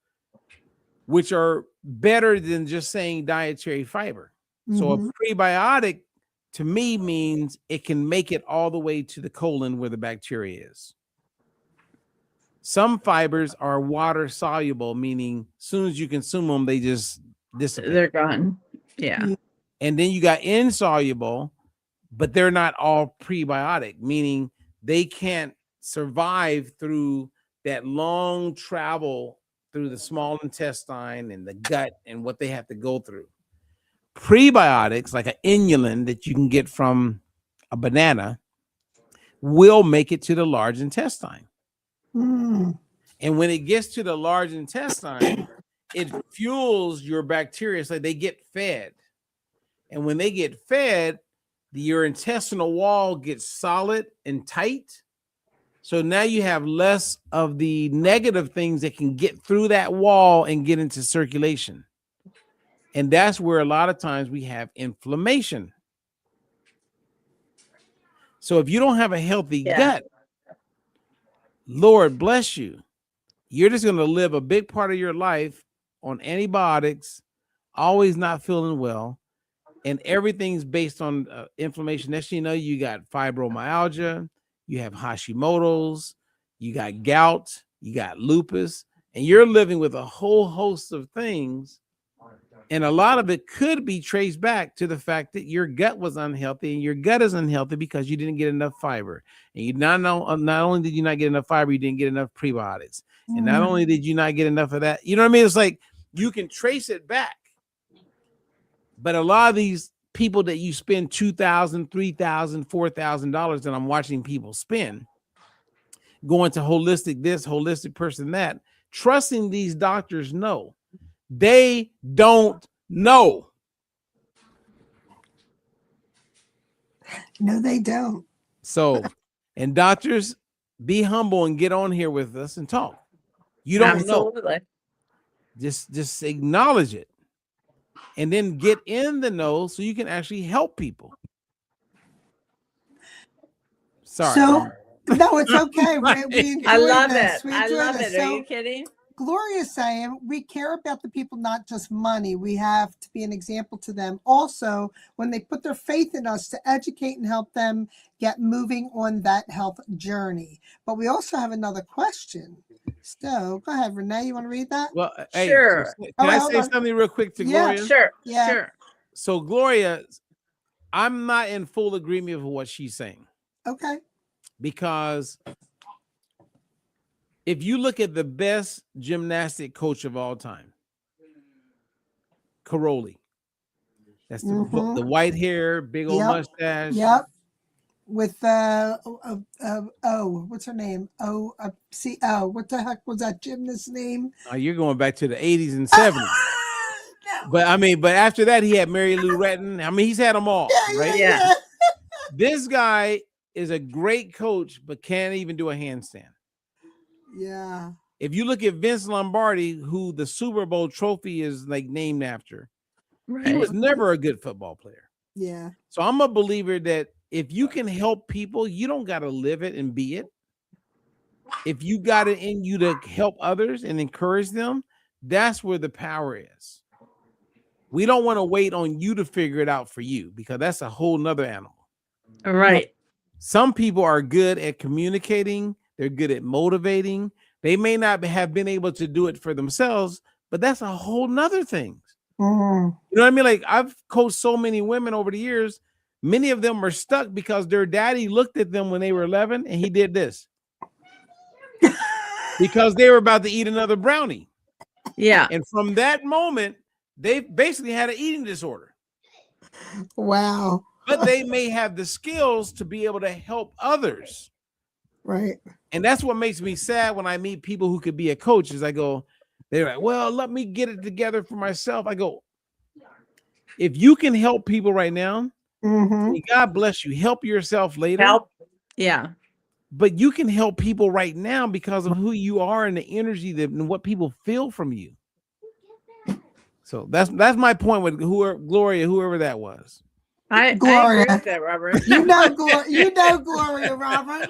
which are better than just saying dietary fiber. So a prebiotic to me means it can make it all the way to the colon where the bacteria is. Some fibers are water soluble, meaning as soon as you consume them, they just dissipate. They're gone. Yeah. And then you got insoluble, but they're not all prebiotic, meaning they can't survive through that long travel through the small intestine and the gut and what they have to go through. Prebiotics, like an inulin that you can get from a banana, will make it to the large intestine. And when it gets to the large intestine, it fuels your bacteria, so they get fed. And when they get fed, your intestinal wall gets solid and tight. So now you have less of the negative things that can get through that wall and get into circulation. And that's where a lot of times we have inflammation. So if you don't have a healthy gut, Lord bless you, you're just going to live a big part of your life on antibiotics, always not feeling well. and everything's based on inflammation. Next thing you know, you got fibromyalgia, you have Hashimoto's, you got gout, you got lupus, and you're living with a whole host of things. And a lot of it could be traced back to the fact that your gut was unhealthy, and your gut is unhealthy because you didn't get enough fiber. And you not only did you not get enough fiber, you didn't get enough prebiotics. And not only did you not get enough of that, you know what I mean? It's like you can trace it back. But a lot of these people that you spend $2,000, $3,000, $4,000 that I'm watching people spend going to holistic this, holistic person that, trusting these doctors, no. They don't know. No, they don't. So, and doctors, be humble and get on here with us and talk. You don't know. Just acknowledge it. And then get in the know so you can actually help people. Sorry. So, no, it's okay. We I love this. it. I love it. Are you kidding? Gloria's saying we care about the people, not just money. We have to be an example to them. Also, when they put their faith in us to educate and help them get moving on that health journey. But we also have another question. So go ahead, Renee. You want to read that? Well, sure. Hey, can I say something real quick to Gloria? Sure. So Gloria, I'm not in full agreement with what she's saying. Okay. Because if you look at the best gymnastic coach of all time, Caroli, that's the white hair, big old mustache. Yep. With what's her name? What the heck was that gymnast's name? Oh, you're going back to the 80s and 70s. No. But after that, he had Mary Lou Retton. I mean, he's had them all, right? Yeah. This guy is a great coach, but can't even do a handstand. Yeah. If you look at Vince Lombardi, who the Super Bowl trophy is like named after, he was never a good football player. Yeah. So I'm a believer that if you can help people, you don't got to live it and be it. If you got it in you to help others and encourage them, that's where the power is. We don't want to wait on you to figure it out for you, because that's a whole nother animal. All right. Some people are good at communicating. They're good at motivating. They may not have been able to do it for themselves, but that's a whole nother thing. You know what I mean? Like, I've coached so many women over the years. Many of them are stuck because their daddy looked at them when they were 11 and he did this because they were about to eat another brownie. Yeah. And from that moment, they basically had an eating disorder. Wow. But they may have the skills to be able to help others. Right. And that's what makes me sad when I meet people who could be a coach. Is I go, they're like, well, let me get it together for myself. I go, if you can help people right now, God bless you. Help yourself later. Yeah. But you can help people right now because of who you are and the energy that and what people feel from you. So that's my point with Gloria, whoever that was. I agree with that, Robert. You know Gloria, Robert.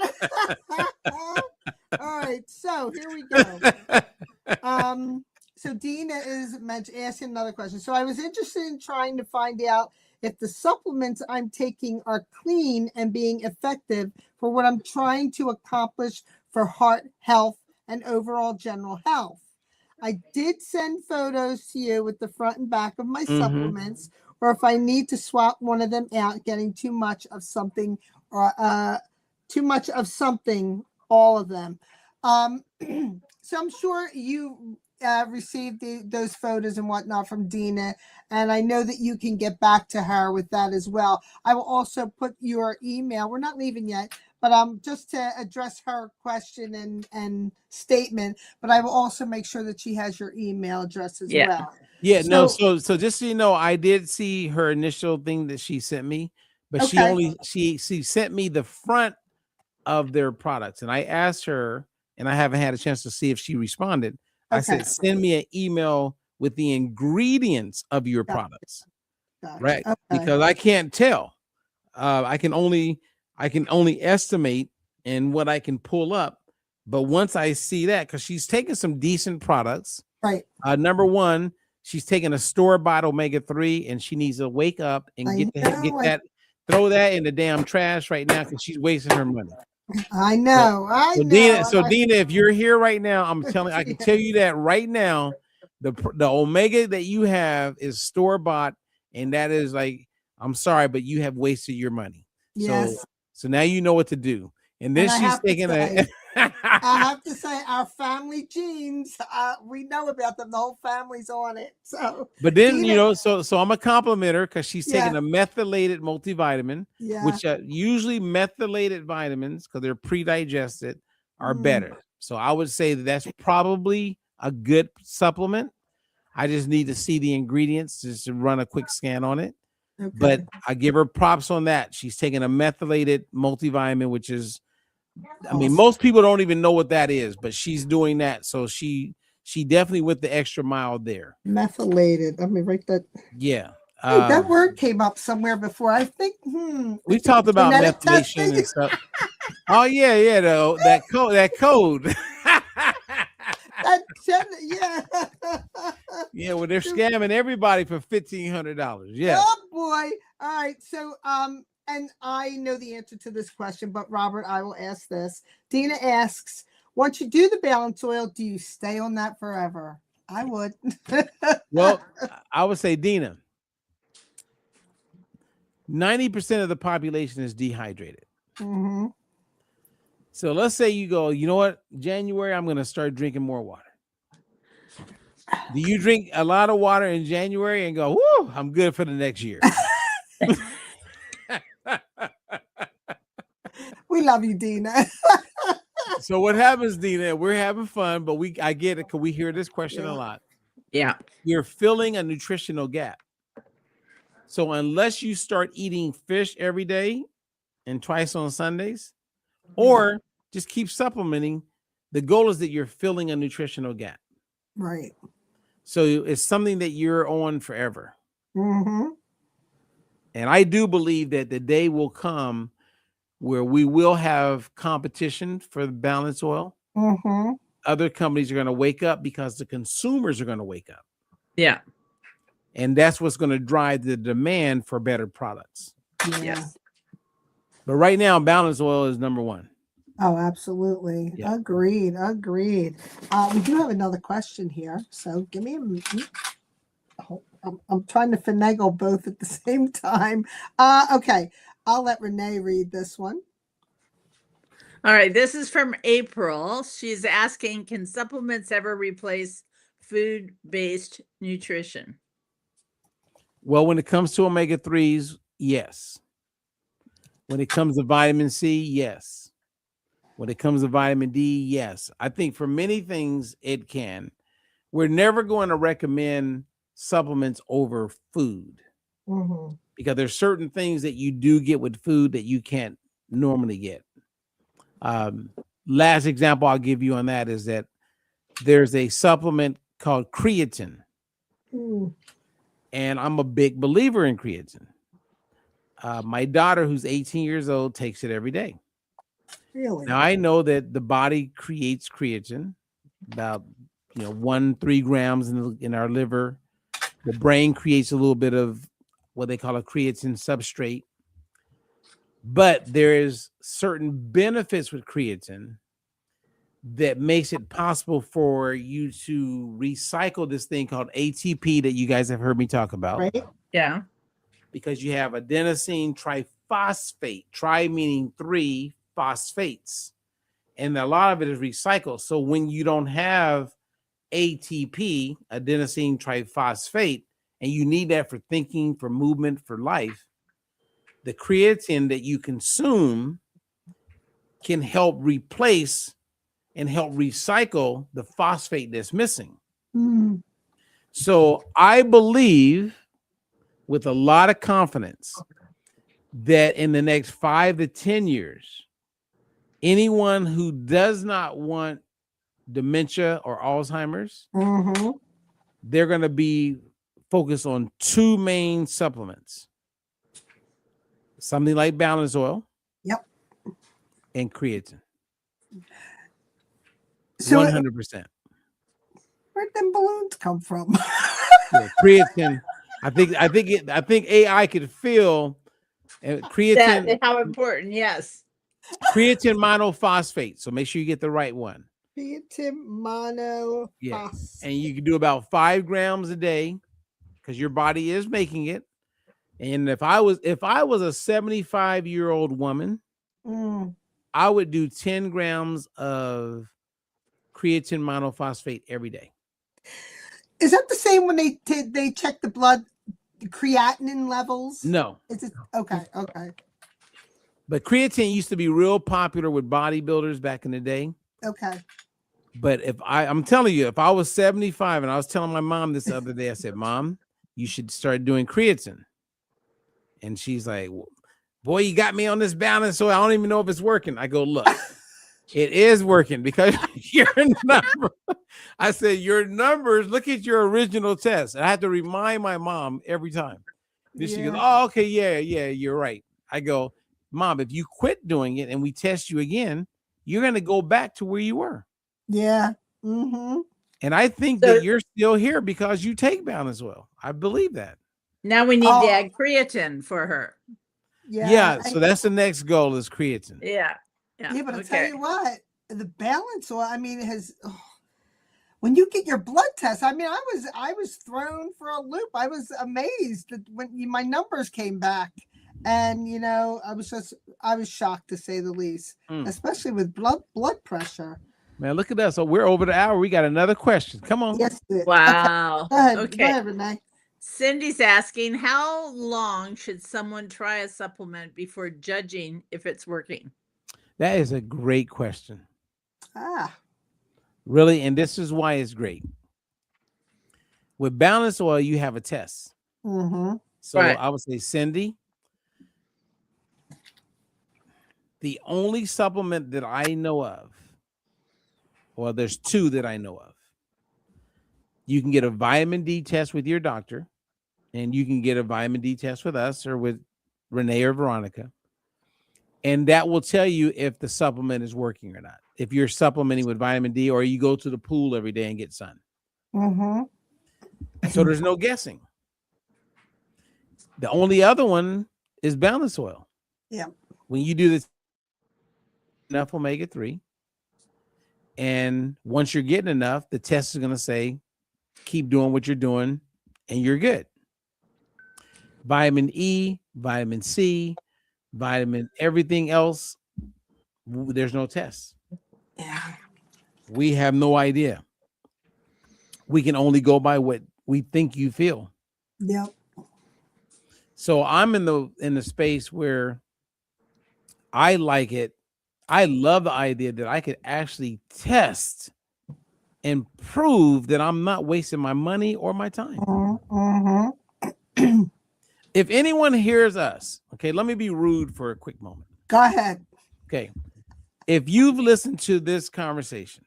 All right, so here we go. So Dina is asking another question. So I was interested in trying to find out if the supplements I'm taking are clean and being effective for what I'm trying to accomplish for heart health and overall general health. I did send photos to you with the front and back of my supplements, or if I need to swap one of them out, getting too much of something, or all of them. So I'm sure you received those photos and whatnot from Dina, and I know that you can get back to her with that as well. I will also put your email. We're not leaving yet, but just to address her question and statement, but I will also make sure that she has your email address as well. Yeah, so just so you know, I did see her initial thing that she sent me, but she sent me the front of their products, and I asked her, and I haven't had a chance to see if she responded. I said, send me an email with the ingredients of your products, right? Okay. Because I can't tell. I can only estimate and what I can pull up. But once I see that, because she's taken some decent products, right? Number one, She's taking a store-bought omega-3, and she needs to wake up and I get know, that, throw that in the damn trash right now because she's wasting her money. I know. So Dina, if you're here right now, I can tell you that right now, the omega that you have is store-bought, and that is like, I'm sorry, but you have wasted your money. Yes. So now you know what to do. And then she's taking I have to say, our family genes, we know about them. The whole family's on it. So, but then Dina, so I'm a compliment her because she's taking a methylated multivitamin, which usually methylated vitamins, because they're pre-digested, are better. So I would say that's probably a good supplement. I just need to see the ingredients just to run a quick scan on it. Okay. But I give her props on that. She's taking a methylated multivitamin, which is, I mean, most people don't even know what that is, but she's doing that. So she definitely went the extra mile there. Methylated. Let me write that. Yeah. That word came up somewhere before. I think we talked about methylation and stuff. Oh yeah, that code. Yeah, well, they're scamming everybody for $1,500. Yeah. Oh boy. All right. So and I know the answer to this question, but Robert, I will ask this. Dina asks, once you do the balance oil, do you stay on that forever? I would. Well, I would say, Dina, 90% of the population is dehydrated. Mm-hmm. So let's say you go, you know what, January, I'm going to start drinking more water. Do you drink a lot of water in January and go, whoo, I'm good for the next year? We love you, Dina. So what happens, Dina? We're having fun, but I get it because we hear this question a lot. Yeah. You're filling a nutritional gap. So unless you start eating fish every day and twice on Sundays, or just keep supplementing, the goal is that you're filling a nutritional gap. Right. So it's something that you're on forever. Mm-hmm. And I do believe that the day will come where we will have competition for the balance oil. Mm-hmm. Other companies are going to wake up because the consumers are going to wake up. Yeah. And that's what's going to drive the demand for better products. Yes. But right now, balance oil is number one. Oh, absolutely. Yeah. Agreed. We do have another question here. So give me a minute. I'm trying to finagle both at the same time. Okay. I'll let Renee read this one. All right. This is from April. She's asking, can supplements ever replace food-based nutrition? Well, when it comes to omega-3s, yes. When it comes to vitamin C, yes. When it comes to vitamin D, yes. I think for many things, it can. We're never going to recommend supplements over food. Mm-hmm. Because there's certain things that you do get with food that you can't normally get. Last example I'll give you on that is that there's a supplement called creatine. And I'm a big believer in creatine. My daughter, who's 18 years old, takes it every day. Really? Now, I know that the body creates creatine, about 1-3 grams in our liver. The brain creates a little bit of what they call a creatine substrate. But there is certain benefits with creatine that makes it possible for you to recycle this thing called ATP that you guys have heard me talk about. Right? Yeah. Because you have adenosine triphosphate, tri meaning 3 phosphates. And a lot of it is recycled. So when you don't have ATP, adenosine triphosphate, and you need that for thinking, for movement, for life, the creatine that you consume can help replace and help recycle the phosphate that's missing. Mm. So I believe with a lot of confidence that in the next 5 to 10 years, anyone who does not want dementia or Alzheimer's, they're going to be focused on 2 main supplements. Something like balance oil. Yep. And creatine. So 100%. Where'd them balloons come from? Yeah, creatine. I think AI could feel creatine That how important, yes. creatine monophosphate. So make sure you get the right one. Creatine Yeah, monophosphate. and you can do about 5 grams a day because your body is making it. And if I was a 75-year-old woman, Mm. I would do 10 grams of creatine monophosphate every day. Is that the same when they check the blood creatinine levels? No, Is it okay? Okay. but creatine used to be real popular with bodybuilders back in the day. Okay. But I'm telling you, if I was 75 and I was telling my mom this the other day, I said, Mom, you should start doing creatine. And she's like, boy, you got me on this balance, so I don't even know if it's working. I go, look, it is working because your number. I said, your numbers, look at your original test. And I have to remind my mom every time. Then she goes, oh, okay, yeah, you're right. I go, Mom, if you quit doing it and we test you again, you're going to go back to where you were. Yeah. Mm-hmm. And I think that you're still here because you take Balance Well. I believe that. Now we need to add creatine for her. Yeah. So that's the next goal is creatine. Yeah. Yeah, but I'll tell you what, the Balance Well, I mean, when you get your blood test, I mean, I was thrown for a loop. I was amazed that when my numbers came back, and I was shocked to say the least, especially with blood pressure. Man, look at us. So we're over the hour. We got another question. Come on. Yes. Wow. Okay. Go ahead, Renee. Cindy's asking, how long should someone try a supplement before judging if it's working? That is a great question. Really, and this is why it's great. With Balance Oil, you have a test. Mm-hmm. So I would say, Cindy, the only supplement that I know of, well, there's 2 that I know of. You can get a vitamin D test with your doctor, and you can get a vitamin D test with us or with Renee or Veronica. And that will tell you if the supplement is working or not. If you're supplementing with vitamin D or you go to the pool every day and get sun. Mm-hmm. So there's no guessing. The only other one is Balance Oil. Yeah. When you do this, enough omega-3. And once you're getting enough, the test is going to say, keep doing what you're doing and you're good. Vitamin E, vitamin C, everything else, there's no test. Yeah. We have no idea. We can only go by what we think you feel. Yep. So I'm in the space where I like it. I love the idea that I could actually test and prove that I'm not wasting my money or my time. Mm-hmm. If anyone hears us, okay, let me be rude for a quick moment. Go ahead. Okay. If you've listened to this conversation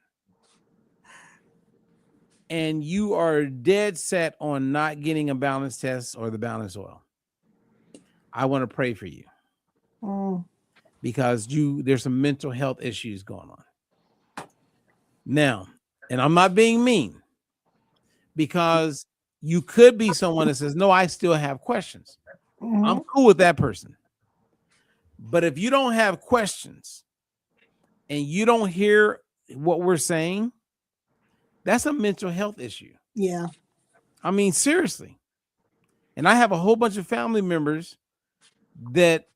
and you are dead set on not getting a balance test or the Balance Oil, I want to pray for you. Because there's some mental health issues going on. Now, and I'm not being mean, because you could be someone that says, no, I still have questions. Mm-hmm. I'm cool with that person. But if you don't have questions and you don't hear what we're saying, that's a mental health issue. Yeah. I mean, seriously. And I have a whole bunch of family members that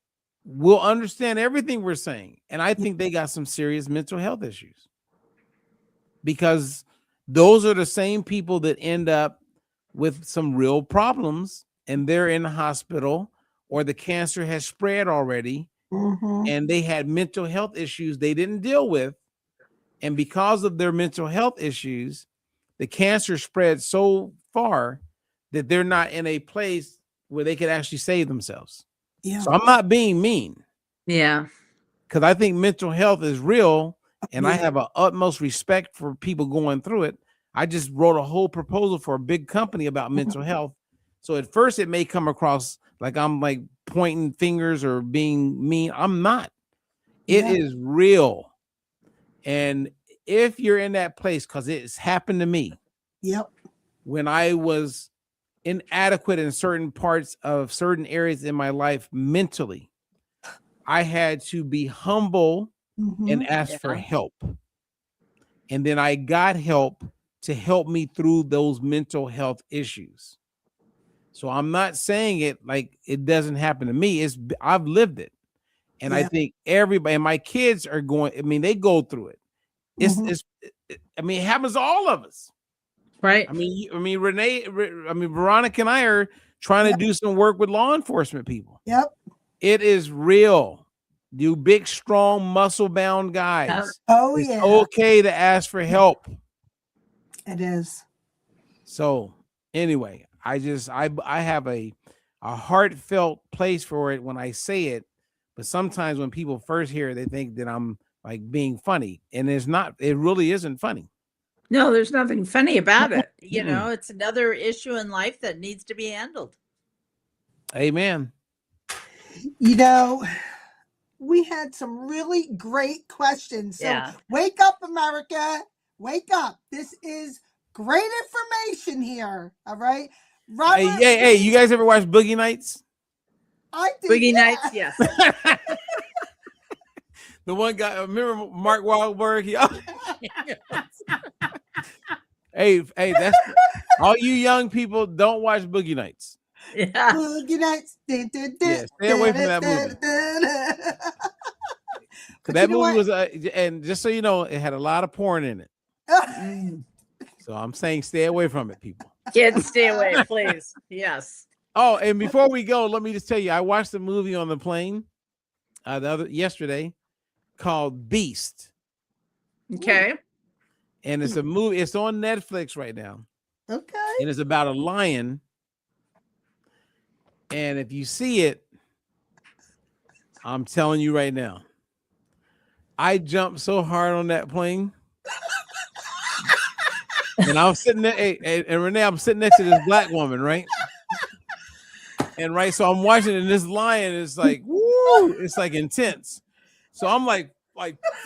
will understand everything we're saying. And I think they got some serious mental health issues, because those are the same people that end up with some real problems and they're in the hospital, or the cancer has spread already. Mm-hmm. And they had mental health issues they didn't deal with. And because of their mental health issues, the cancer spread so far that they're not in a place where they could actually save themselves. Yeah. So I'm not being mean. Yeah. Because I think mental health is real, and I have an utmost respect for people going through it. I just wrote a whole proposal for a big company about mental health. So at first it may come across like I'm like pointing fingers or being mean. I'm not. It is real. And if you're in that place, because it's happened to me. Yep. When I was inadequate in certain parts of certain areas in my life mentally, I had to be humble and ask for Yeah. help. And then I got help to help me through those mental health issues. So I'm not saying it like it doesn't happen to me. I've lived it. And I Yeah. think everybody, and my kids are going, I mean, they go through it. I mean, it happens to all of us. Right. I mean, Veronica and I are trying to do some work with law enforcement people. Yep. It is real. You big, strong, muscle-bound guys. Oh, It's yeah. okay to ask for help. It is. So anyway, I have a heartfelt place for it when I say it, but sometimes when people first hear it, they think that I'm like being funny, and it's not. It really isn't funny. No, there's nothing funny about it. You Mm-mm. know, it's another issue in life that needs to be handled. Amen. You know, we had some really great questions. So Yeah. wake up, America. Wake up. This is great information here. All right. Robert, Hey, you guys ever watch Boogie Nights? I did. Boogie Yeah. Nights, yes. The one guy, remember Mark Wahlberg? Hey, that's all you young people don't watch Boogie Nights. Yeah. Boogie Nights. Yeah, stay away from that movie. But That you know movie what? was, and just so you know, it had a lot of porn in it. Mm. So I'm saying stay away from it, people. Kids, stay away, please. Yes. Oh, and before we go, let me just tell you, I watched a movie on the plane yesterday called Beast. Okay. And it's a movie, it's on Netflix right now. Okay. And it's about a lion. And if you see it, I'm telling you right now, I jumped so hard on that plane. And I was sitting there, and Renee, I'm sitting next to this black woman, right? And so I'm watching, and this lion is like, woo, it's like intense. So I'm like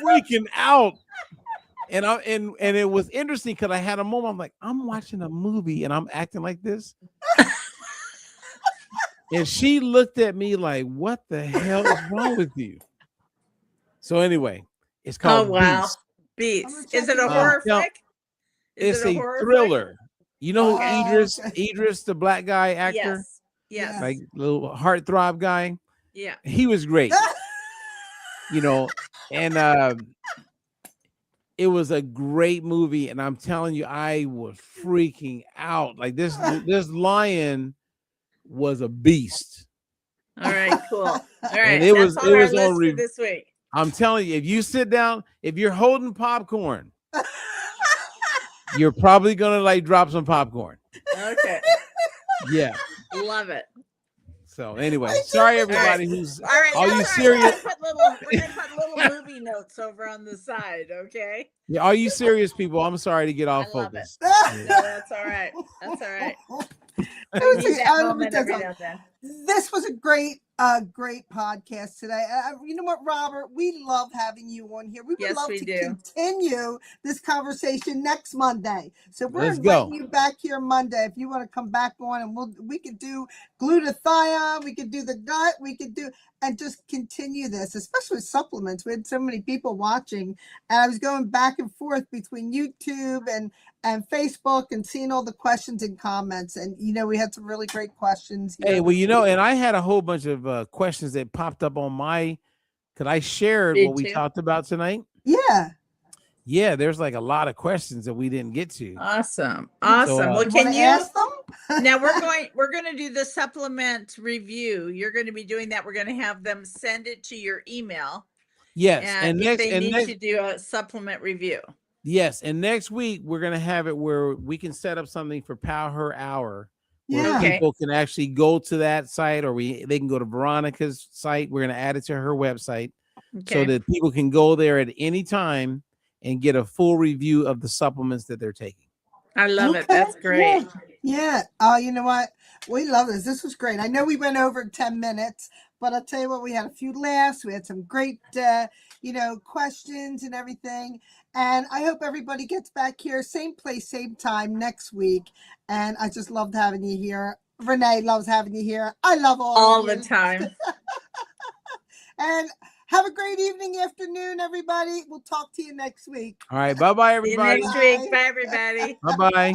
freaking out. And it was interesting because I had a moment, I'm like, I'm watching a movie and I'm acting like this. And she looked at me like, what the hell is wrong with you? So anyway, it's called Beast. Beast. Is it a horror flick? It's a thriller. You know who Idris, the black guy actor? Yes. Like little heartthrob guy. Yeah. He was great. You know, and it was a great movie, and I'm telling you, I was freaking out. Like this lion was a beast. All right, cool. All right, and it was on our list for this week. I'm telling you, if you sit down, if you're holding popcorn, you're probably gonna like drop some popcorn. Okay. Yeah. Love it. So anyway, sorry everybody who's all right. Are you serious? We're gonna put little movie notes over on the side, okay? Yeah, are you serious, people? I'm sorry to get off focus. No, that's all right. That's all right. This was a great podcast today. You know what, Robert? We love having you on here. We would love to continue this conversation next Monday. So we're inviting you back here Monday if you want to come back on, and we could do glutathione, we could do the gut, we could do and just continue this, especially with supplements. We had so many people watching, and I was going back and forth between YouTube and Facebook and seeing all the questions and comments. And, you know, we had some really great questions. Hey, well, you know, and I had a whole bunch of questions that popped up on because I shared what we talked about tonight. Yeah. Yeah, there's like a lot of questions that we didn't get to. Awesome. So, well, can you ask them? Now we're going to do the supplement review. You're going to be doing that. We're going to have them send it to your email. Yes, and if they need to do a supplement review. Yes, and next week we're going to have it where we can set up something for PowHER Hour. Where people can actually go to that site, or they can go to Veronica's site. We're going to add it to her website so that people can go there at any time and get a full review of the supplements that they're taking. I love it. That's great. Yeah. Oh, you know what? We love this. This was great. I know we went over 10 minutes, But I'll tell you what, we had a few laughs. We had some great, questions and everything. And I hope everybody gets back here, same place, same time next week. And I just loved having you here. Renee loves having you here. I love all of the you. time. And have a great evening, afternoon, everybody. We'll talk to you next week. All right. Bye-bye, See you everybody. next week. Bye, everybody. Bye-bye.